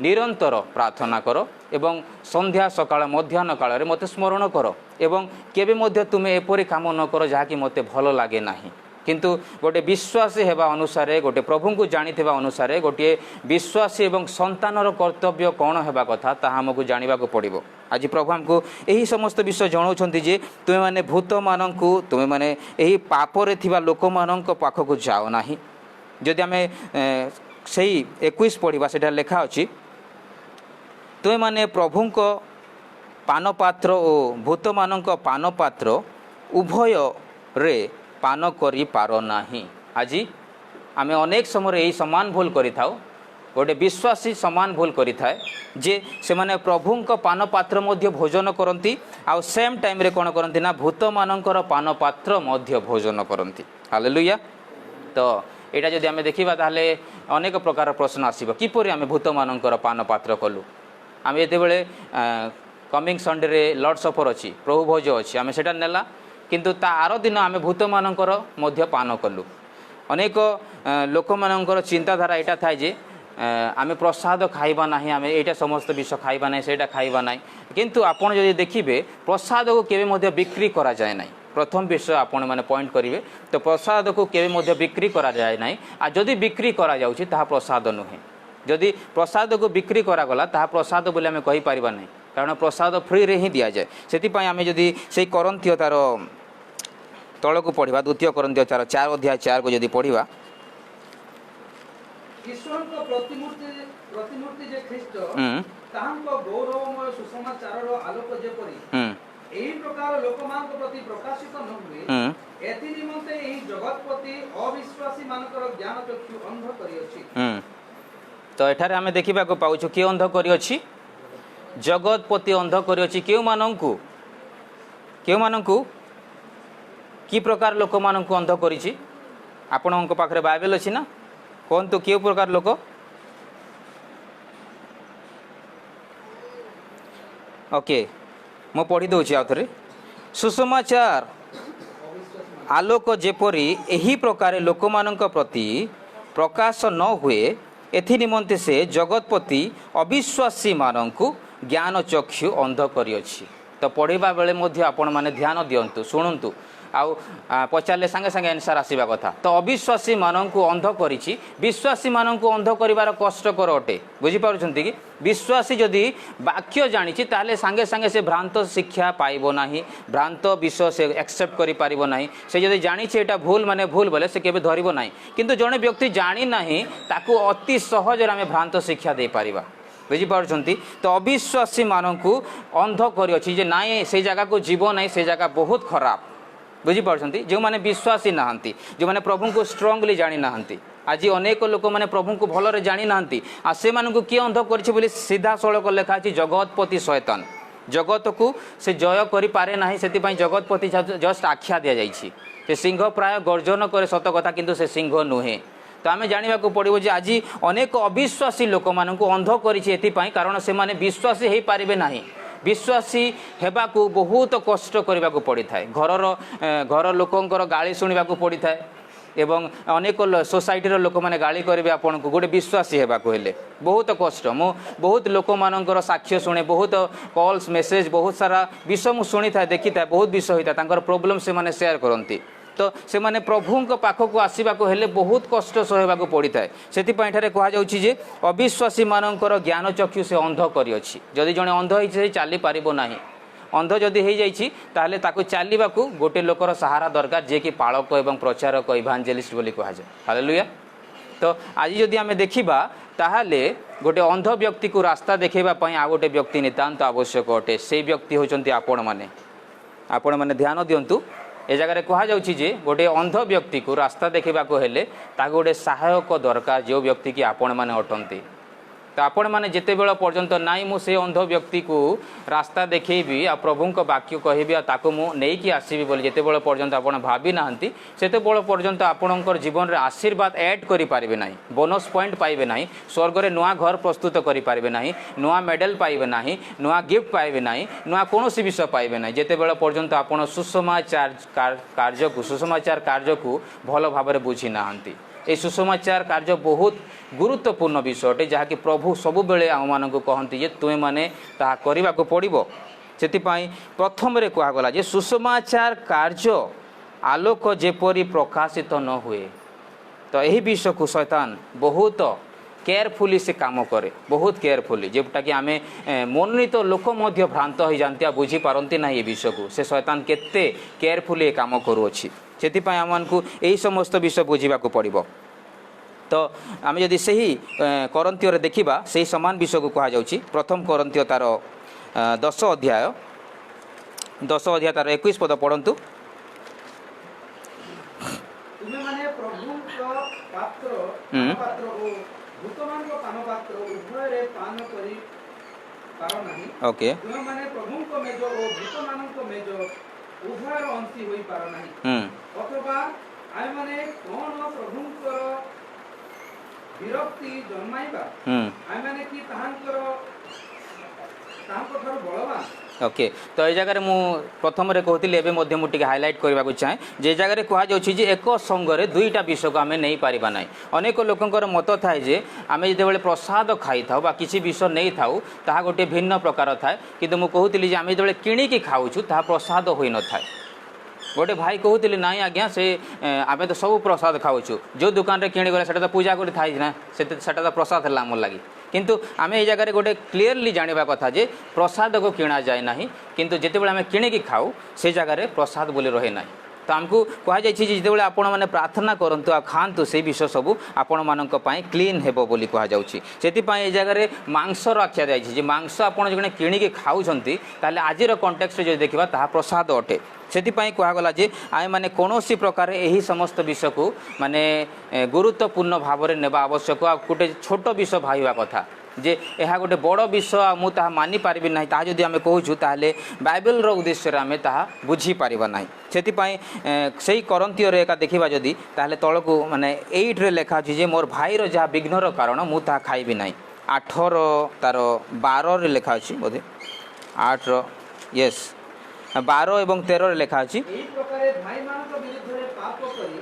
निरंतर प्रार्थना कर एवं संध्या सकाळ मध्याह्न काल में मते स्मरण कर एवं केबे मध्य तुमे एपरी काम न कर जहाँकि मते भल लगे नाही किंतु गोटे विश्वासी हेबा अनुसार गोटे प्रभु को जानिथिबा अनुसार गोटे विश्वासी एवं संतानर कर्तव्य कौन हेबा कथा ताहा हमकु जानिबा को पड़िबो आज प्रभु हमको यही समस्त विषय जणाउछंती जे तुमे माने भूत माननकु तुमे माने यही पापरे थिबा लोक माननक पाखकु जाओ नाही जदि आमे सही 21 पढ़िबा सेटा लेखा अछि तुमे माने प्रभुंक पानपात्र और भूत मानक पानपात्र उभय रे पान करि पारो नाही आज आमे अनेक समय यही समान भूल करि थाउ गोटे विश्वासी समान भूल करि थाए जे से माने प्रभुंक पानपात्र मध्य भोजन करती आ सेम टाइम रे कोन करती ना भूत मानकर पानपात्र मध्य भोजन करती हालेलुया तो एटा जदि आमे देखिबा ताहले अनेक प्रकार प्रश्न आसीबो किपरि आमे भूत मानकर पानपात्र कलु आमे एते बेले कमिंग संडे रे लॉर्ड सफर अछि प्रभु भोज अछि आमे सेटा नेला किंतु ता आरो दिन आमे भूत मानकर मध्य पान कलु अनेक लोक मानकर चिंताधारा एटा थाए जे आमे प्रसाद खाइबा नाही आमे एटा समस्त विषय खाइबा नाही सेटा खाइबा नाही किंतु आपण जदि देखिबे प्रसाद को केबे मध्य बिक्री करा जाय नाही प्रथम विषय आपण माने पॉइंट करिवे तो प्रसाद को केबे मध्य बिक्री करा जाय नाही आ जदि बिक्री करा जाउची ताहा प्रसाद नुहे जदि प्रसाद को बिक्री करा गला ताहा प्रसाद बोले आमे कहि परिबा नाही कारण प्रसाद फ्री रे ही दिया जाए सेति पई आमे जदि सेई करंथियो तार तळ को पढिबा द्वितीय करंथियो 4 अध्याय 4 को जदि पढिबा ईश्वर को प्रतिमूर्ति जे ख्रीष्ट ताहांको गौरवमय सुसमाचार रो आलोक जे परी एही प्रकार लोकमान को प्रति प्रकाशित न हुए एति निमंते एही जगतपति अविश्वासी मानकर ज्ञान चक्षु अंध करी अछि तो एठारे आमे देखिबा को पाउछु कि अंध करी अछि जगतपति अंध करी अछि केउ मानंकु कि प्रकार लोक मानंकु अंध करिछि आपणक पाखरे बाइबल अछि ना कोन तो केउ प्रकार लोक ओके मो पढ़ी दउछि आउथरे सुसमाचार आलोक जेपरी एही प्रकार लोक मानंक प्रति प्रकाश न हुए एथि निमंते से जगतपति अविश्वासी मानंकु ज्ञान चक्षु अंध करी अछि तो पढ़िबा बेले मध्य आपण माने ध्यान दियंतु शुणुंतु आउ पचारे सांगे सांगे आंसर आसीबा कथा तो अविश्वासी मानंकु अंध करिछि विश्वासी मानंकु अंध करिवार कष्टकर अटे बुझी पारुछंती कि विश्वासी जदि वाक्य जानिछि ताले सांगे सांगे से भ्रांत शिक्षा पाइबो नाही भ्रांत विषय से एक्सेप्ट करि पारिबो नाही से जदि जानिछि एटा भूल माने भूल बोले से केबे धरिबो नाही किंतु जणे व्यक्ति जानि नाही ताकू अति सहज रे हमें भ्रांत शिक्षा दे पारिबा बुझीपार्टी तो अविश्वासी मानू अंध कर नाई से जगह को जीव ना से जगह बहुत खराब बुझीपार्टी जो मैंने विश्वासी नहांती जो मैंने प्रभु को स्ट्रांगली जानी ना आज अनेक लोक मैंने प्रभु को भलरे जानी ना से किए अंध कर सीधा सड़क लेखा अच्छी जगतपति शैतान जगत को से जय करि पारे नाही से जगतपति जस्ट आख्या दि जाइए सिंह प्राय गर्जन करे सत कथा किंतु से सिंह नुहे तो आम जाना पड़ो जे आज अनेक अविश्वासी लोक मानू अंध करें कारण से माने विश्वासी हो पारे ना विश्वासी हेबा को बहुत कष्ट करने को पड़ी था घर लोकंर गाली शुणा पड़ी था एवं अनेक सोसाइटी लोक मैंने गाली करेंगे आपन को गोटे विश्वासी होगा हेले बहुत कष्ट मु बहुत लोक मानकर साक्ष्य शुणे बहुत कॉल्स मेसेज बहुत सारा विषय मुझे शुणी था देखी था बहुत विषय होता है प्रोब्लेम से मैंने शेयर करती तो से माने प्रभु पाखक आसवाक हेले बहुत कष्ट सहवाक पड़ी था से कहुचे अविश्वासी मानकर ज्ञान चक्षु से अंध कर जदि जड़े अंध हो चली पार ना अंध जदि हो जाए ताकू चलने को गोटे लोकर सहारा दरकार जे कि पालक एवं प्रचारक इभांजेलिस्ट बोली कहुए हालेलुया। तो आज जदि आम देखा ताहले गोटे अंध व्यक्ति को रास्ता देखेबाई आ गोटे व्यक्ति नितांत आवश्यक अटे से व्यक्ति होचंती आपण माने ध्यान दिंतु ए जगह कहुच्छी जे गोटे अंध व्यक्ति को रास्ता देखेबाक हेले ताको गोटे सहायक दरकार जो व्यक्ति की आपण माने अटंती तो आपण मैंने जिते बेल पर्यंत नाई मुझे अंध व्यक्ति को रास्ता देखी आ प्रभु वाक्य कहबी ताको मु नहीं आसबी बोली जिते बेल पर्यंत आप भावी ना से बेल पर्यंत आपणकर जीवन में आशीर्वाद ऐड करें ना बोनस पॉइंट पाइबे ना स्वर्ग में नुआ घर प्रस्तुत करें ना नुआ मेडल पाइबे ना नुआ गिफ्ट पाइबे ना नुआ कौन विषय पाइबे ना जिते बेल पर्यंत आप सुसमाचार कार्य को भल भाव बुझी ना ये सुसमाचार कार्य बहुत गुरुत्वपूर्ण विषय अटे जहाँकि प्रभु सबुबले आम मान कहती जे तुम्हें माने ताहा करने को पड़ो से प्रथम कहगला जे सुसमाचार कार्य आलोक जेपरी प्रकाशित न हुए तो यही विषय को शैतान बहुत केयरफुली से काम करे बहुत केयरफुली जोटा कि आम मनोनीत लोक भ्रांत हो जाती बुझी पारती ना ये विषय को से शैतान केते केयरफुली काम करुच्छी से आम को यही समस्त विषय बुझा पड़ो तो आम जदि से ही करंतियों देखा से समान विषय को कहुच्छी प्रथम करंतियों तार 10 अध्याय तार 21 पद पढ़ंतु तुम्हें माने प्रभु पात्र पात्र ओ भूतमान पानपात्र उभय रे पान करी पारो नहीं ओके तुम्हें माने प्रभु को मेज ओ भूतमान को मेज उभय रो अंशी होई पारो नहीं अथवा आय माने कोन प्रभु को विरक्ति जन्माइबा आय माने कि ताहांकर बलवान ओके तो ये जगह मु प्रथम कहती एवं मुझे हाइलाइट करने को चाहे जे जगह कहुच्छी एक संगे दुईटा विषय को आम नहीं पारिबा ना अनेक लोकंर मत थाए जे आम जो प्रसाद खाई था बा किसी विषय नहीं थाउ ताहा गोटे भिन्न प्रकार थाए किंतु मु कहूली आम जो किणिकी खाऊँ ताहा प्रसाद होई न थाए गोटे भाई कहते ना आज्ञा से आम तो सब प्रसाद खाऊँ जो दुकान रे किणी गले तो पूजा कर थाई ना से तो प्रसाद है आम लगी किंतु आम ये जगह गोटे क्लीयरली जाना कथा जे प्रसाद को किणा जाए ना किंतु जिते बड़े आम किणिकी खाऊ से जगह प्रसाद बोली रहे ना तो आमको कहुई जिते बड़े आपण मैंने प्रार्थना करूँ आ खातु से विषय सब आपण मान क्लीन हे बोली कहुच्छी से ये जगह मांस रखा जाए मांस आपड़ जो किणिकी खाऊँ आज कंटेक्स्ट जो देखा ताहा प्रसाद अटे से कहगला जे आए माने कौन प्रकार यही समस्त विषय को माने गुरुत्वपूर्ण भाव में नेबा आवश्यक आ गोटे छोट विषय भाईवा कथा जे यह गोटे बड़ विषय मुझे मानि पारि ना ताहा जदि आम कहूँ ताहले बाइबल उद्देश्य आम ताहा बुझी पारिबा नाही से करंतियों एका देखा जदि ताहले तल को माने 8 रे लिखा अछि जे मोर भाईर जहाँ विघ्नर कारण मु ताहा खाइबी नाही 8 तार 12 रे लिखा अछि बोधे 8 यस 12 एवं 13 रे लिखा अछि भाई मानक विरुद्ध रे पाप करी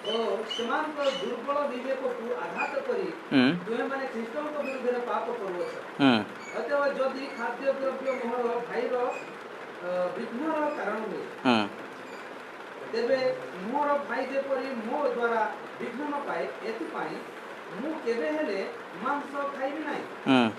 दुर्बल विवेक को आघात करी तुमे माने ख्रीष्टन को विरुद्ध रे पाप करूछ अतः जदि खाद्य द्रव्य मोर भाईर विघ्नर कारण हुए तेबे मोर भाई जेपरी मो द्वारा विघ्न न पाए एथि मु केबे हेले मांस खाइबी नाही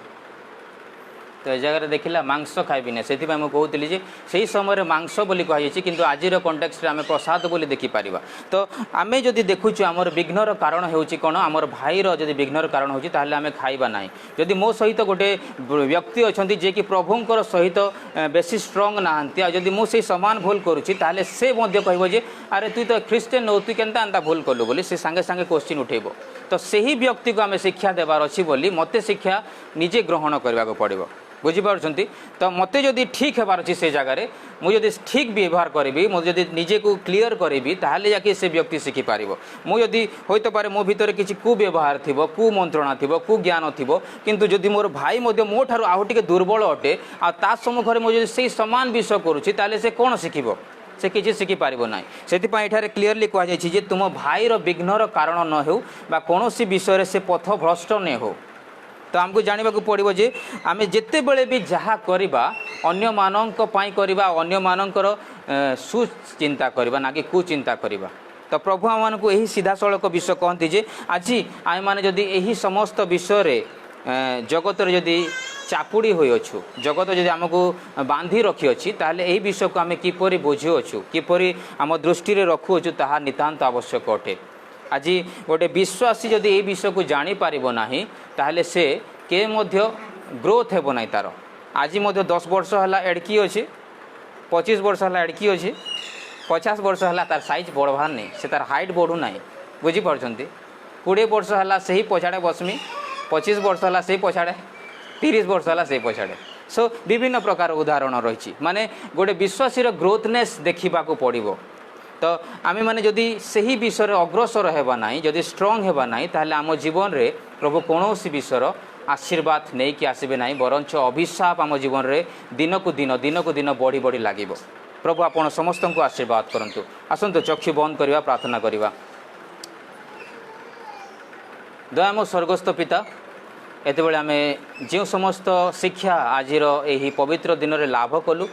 तो ये जगह देखला मांस खाइबी ना से कहूली से समय मांस बोली कहुई कि आज कंटेक्स्ट आम प्रसाद बोली देखिपर तो आम जदि देखुचु आमर विघ्नर कारण हो कौन आमर भाईर जदि विघ्नर कारण हो आम खाइबा ना जदि मो सहित गोटे व्यक्ति अच्छा जे कि प्रभुंर सहित बेसी स्ट्रंग ना जदि मुझे सामान भूल करुच्ची ताहले से कह अरे तु तो ख्रीस्टियन हो तु केनता एंता भूल कलु बोली से सांगे सांगे क्वेश्चन उठेब तो सही व्यक्ति को आम शिक्षा देवार अच्छी बोली मते शिक्षा निजे ग्रहण करने को पड़ो बुझीपार्टी तो मत जदि ठीक होबार अच्छी से जगह मुझे ठीक व्यवहार करी मुझे निजे को क्लीयर करी ताहले जाके से व्यक्ति शिखिपार मुझे होते पारे मो भीतर किसी कुव्यवहार थी कुमंत्रणा थी कुज्ञान थी किंतु जदि मोर भाई मो ठार आउ टे दुर्बल अटे आ सम्मुखें मुझे से सामान विषय करुच्ची ताहले से कौन शिखिब से किसी शिखि पारिबो नाही सेतिपा एठारे क्लियरली कहा जाय जे तुम भाईर विघ्नर कारण न हो बा कोनोसी विषय से पथ भ्रष्ट न हो। तो आमको जानवा को पड़ो जे आम जिते बड़े भी जहाँ करवा अन्य मानक पाई करवा अन्य मानकर सुचिंता करवा ना कि कुचिंता करवा। तो प्रभु आम मानक यही सीधा सड़क विषय कहती जे आज आम मैंने जदि यही समस्त विषय जगत जदि चापुड़ी होइछु जगत जदि आमको बांधी रखी अच्छी ताहले यही विषय को आम किपरि बुझुअछु किपरि आम दृष्टि रखुअछु ताहा नितांत आवश्यक अटे। आज गोटे विश्वासी जदि ये विषय को जानी पारिबो नाही ताहले से के मध्य ग्रोथ हेबो नाही तार। आज मध्य 10 वर्ष हला एडकी अछि 25 वर्ष हला एडकी अछि 50 वर्ष हला तार साइज बढ़वार नहीं से तार हाइट बढ़ू नाही बुझी पारछंती 20 वर्ष हला सही पछाड़े बसमी 25 वर्ष हला सही पछाड़े 30 वर्ष हला सही पछाड़े। सो विभिन्न प्रकार उदाहरण रही माने गोटे विश्वासी ग्रोथनेस देखा पड़ो। तो आम मैंने जदि सही विषय अग्रसर हेबा नाही जदि स्ट्रंग हेबा नाही ताहले आम जीवन रे प्रभु कौनसी विषय आशीर्वाद नहीं कि आसबे नाही बरंच अभिशाप आम जीवन रे दिन को दिन बढ़ी बढ़ी लागिबो। प्रभु आपण समस्त को आशीर्वाद करंतु। आसंतु चक्षु बंद करवा प्रार्थना करवा। दयामय स्वर्गस्थ पिता एते बेले आम जो समस्त शिक्षा आज यही पवित्र दिन रे लाभ कलु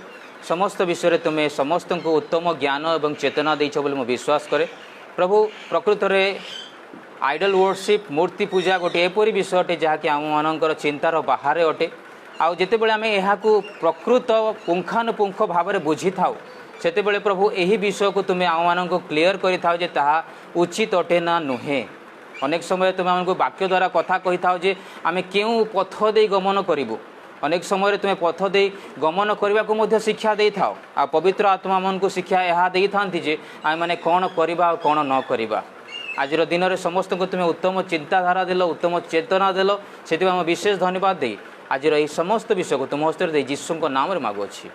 समस्त विषय तुम्हें समस्त को उत्तम ज्ञान एवं चेतना देछ बोली मैं विश्वास करे। प्रभु प्रकृत में आइडल वर्शिप मूर्ति पूजा गोटे एपरी विषय अटे जहाँकि आम मानकर चिंतार बाहर अटे। आउ जिते बळे आमे एहाकू प्रकृत पुंखानुपुंख भाव में बुझी थाउ सेते बळे प्रभु यही विषय को तुम्हें आम मान क्लीयर करि थाउ जे ताहा उचित अटे ना नुहे। अनेक समय तुम्हें आमको वाक्य द्वारा कथा कहि थाउ जे आमे केउ पथ दे गमन करिवु अनेक समय तुम्हें पथ दे गमन करने को मध्य शिक्षा दे था आ पवित्र आत्मा मन को शिक्षा यह दे था जे आम मैंने कौन करवा कौन न करवा। आज दिन में समस्त को तुम्हें उत्तम चिंताधारा देल उत्तम चेतना देल से विशेष धन्यवाद दे आज यही समस्त विषय को तुम हस्त दे यीशु नाम मागुअछि।